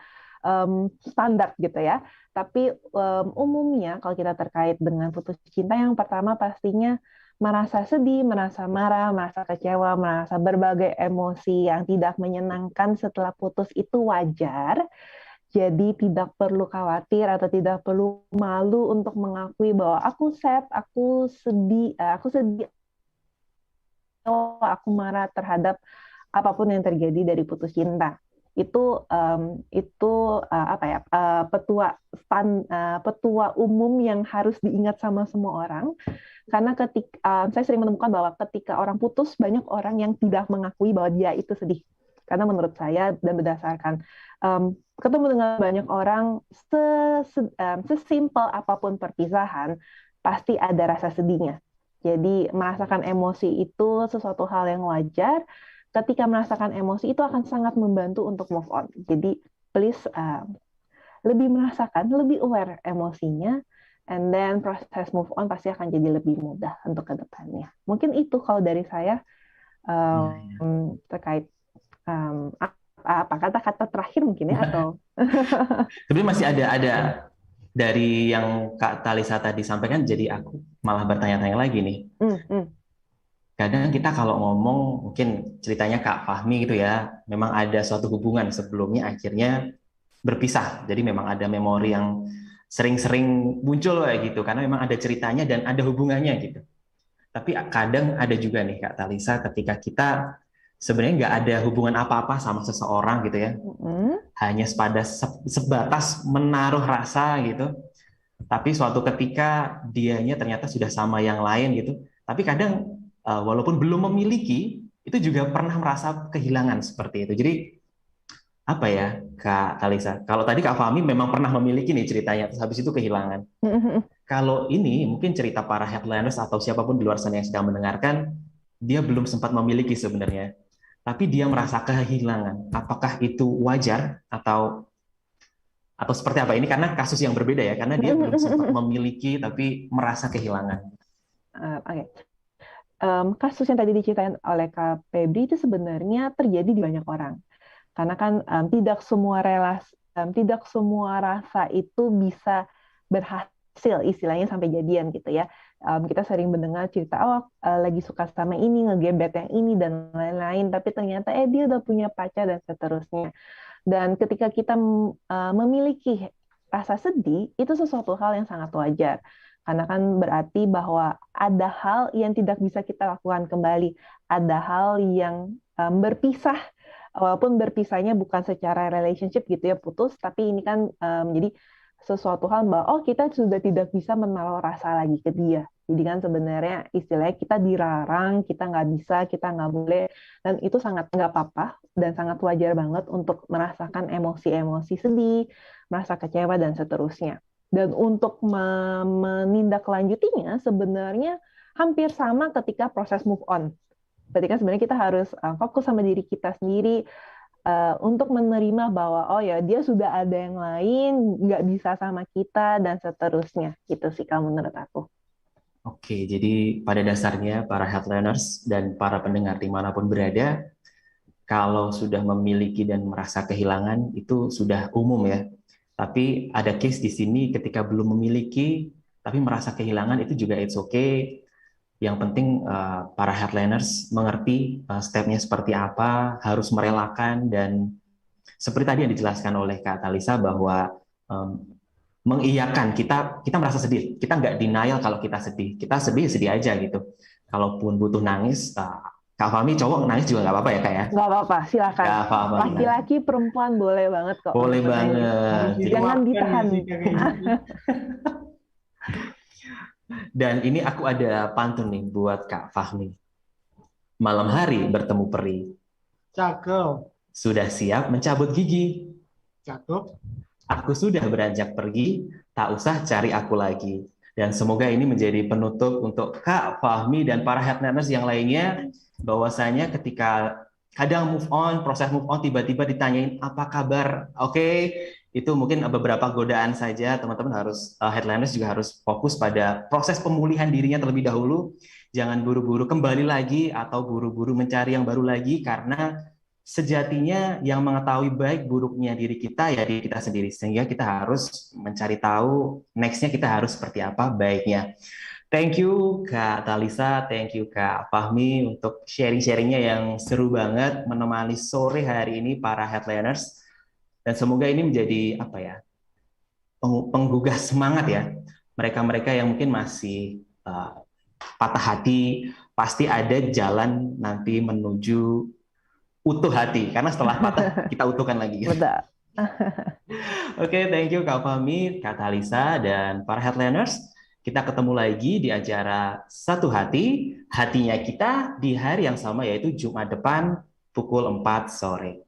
standar gitu ya. Tapi umumnya kalau kita terkait dengan putus cinta, yang pertama pastinya merasa sedih, merasa marah, merasa kecewa, merasa berbagai emosi yang tidak menyenangkan setelah putus itu wajar. Jadi tidak perlu khawatir atau tidak perlu malu untuk mengakui bahwa aku sad, aku sedih, oh, aku marah terhadap apapun yang terjadi dari putus cinta. Itu apa ya, petua umum yang harus diingat sama semua orang. Karena saya sering menemukan bahwa ketika orang putus, banyak orang yang tidak mengakui bahwa dia itu sedih. Karena menurut saya dan berdasarkan ketemu dengan banyak orang, sesimpel apapun perpisahan, pasti ada rasa sedihnya. Jadi merasakan emosi itu sesuatu hal yang wajar. Ketika merasakan emosi itu akan sangat membantu untuk move on. Jadi please lebih merasakan, lebih aware emosinya, and then proses move on pasti akan jadi lebih mudah untuk ke depannya. Mungkin itu kalau dari saya terkait apa kata-kata terakhir mungkin ya, atau Sebenarnya masih ada dari yang Kak Talisa tadi sampaikan, jadi aku malah bertanya-tanya lagi nih. Kadang kita kalau ngomong, mungkin ceritanya Kak Fahmi gitu ya, memang ada suatu hubungan sebelumnya akhirnya berpisah. Jadi memang ada memori yang sering-sering muncul kayak gitu, karena memang ada ceritanya dan ada hubungannya gitu. Tapi kadang ada juga nih Kak Talisa, ketika kita sebenarnya nggak ada hubungan apa-apa sama seseorang gitu ya, hanya sebatas menaruh rasa gitu. Tapi suatu ketika dianya ternyata sudah sama yang lain gitu. Tapi kadang walaupun belum memiliki, itu juga pernah merasa kehilangan seperti itu. Jadi apa ya Kak Talisa? Kalau tadi Kak Fahmi memang pernah memiliki nih ceritanya, terus habis itu kehilangan. Kalau ini mungkin cerita para headliners atau siapapun di luar sana yang sedang mendengarkan, dia belum sempat memiliki sebenarnya, tapi dia merasa kehilangan. Apakah itu wajar atau seperti apa? Ini karena kasus yang berbeda ya, karena dia belum sempat memiliki tapi merasa kehilangan. Okay. Kasus yang tadi diceritain oleh Kak Febri itu sebenarnya terjadi di banyak orang. Karena kan tidak semua rasa itu bisa berhasil istilahnya sampai jadian gitu ya. Kita sering mendengar cerita, lagi suka sama ini, ngegebet yang ini dan lain-lain, tapi ternyata dia udah punya pacar dan seterusnya. Dan ketika kita memiliki rasa sedih, itu sesuatu hal yang sangat wajar. Karena kan berarti bahwa ada hal yang tidak bisa kita lakukan kembali. Ada hal yang berpisah, walaupun berpisahnya bukan secara relationship gitu ya, putus, tapi ini kan jadi sesuatu hal bahwa kita sudah tidak bisa menaruh rasa lagi ke dia. Jadi kan sebenarnya istilahnya kita dilarang, kita nggak bisa, kita nggak boleh, dan itu sangat nggak apa-apa dan sangat wajar banget untuk merasakan emosi-emosi sedih, merasa kecewa dan seterusnya. Dan untuk menindaklanjutinya sebenarnya hampir sama ketika proses move on. Berarti kan sebenarnya kita harus fokus sama diri kita sendiri untuk menerima bahwa dia sudah ada yang lain, nggak bisa sama kita dan seterusnya. Gitu sih kalau menurut aku. Oke, jadi pada dasarnya para headliners dan para pendengar dimanapun berada, kalau sudah memiliki dan merasa kehilangan itu sudah umum ya. Tapi ada case di sini ketika belum memiliki tapi merasa kehilangan, itu juga it's okay. Yang penting para headliners mengerti stepnya seperti apa, harus merelakan, dan seperti tadi yang dijelaskan oleh Kak Talisa bahwa mengiyakan, kita merasa sedih, kita nggak denial kalau kita sedih sedih aja gitu. Kalaupun butuh nangis, Kak Fahmi cowok nangis juga nggak apa-apa ya Kak ya? Nggak apa-apa, silakan. Laki-laki perempuan boleh banget kok. Boleh banget. Jangan ditahan. Dan ini aku ada pantun nih buat Kak Fahmi. Malam hari bertemu peri, Cakep, sudah siap mencabut gigi. cakep. Aku sudah beranjak pergi, tak usah cari aku lagi. Dan semoga ini menjadi penutup untuk Kak Fahmi dan para headliners yang lainnya, bahwasanya ketika kadang move on, proses move on tiba-tiba ditanyain apa kabar, oke, itu mungkin beberapa godaan saja. Teman-teman harus headliners juga harus fokus pada proses pemulihan dirinya terlebih dahulu. Jangan buru-buru kembali lagi atau buru-buru mencari yang baru lagi, karena sejatinya yang mengetahui baik buruknya diri kita ya diri kita sendiri, sehingga kita harus mencari tahu nextnya kita harus seperti apa baiknya. Thank you Kak Talisa, thank you Kak Fahmi untuk sharing-sharingnya yang seru banget menemani sore hari ini para headliners, dan semoga ini menjadi apa ya, penggugah semangat ya, mereka-mereka yang mungkin masih patah hati, pasti ada jalan nanti menuju utuh hati, karena setelah patah kita utuhkan lagi. Betul. Oke, thank you Kak Fahmi, Kak Talisa, dan para headliners. Kita ketemu lagi di acara Satu Hati, hatinya kita di hari yang sama, yaitu Jumat depan pukul 4 sore.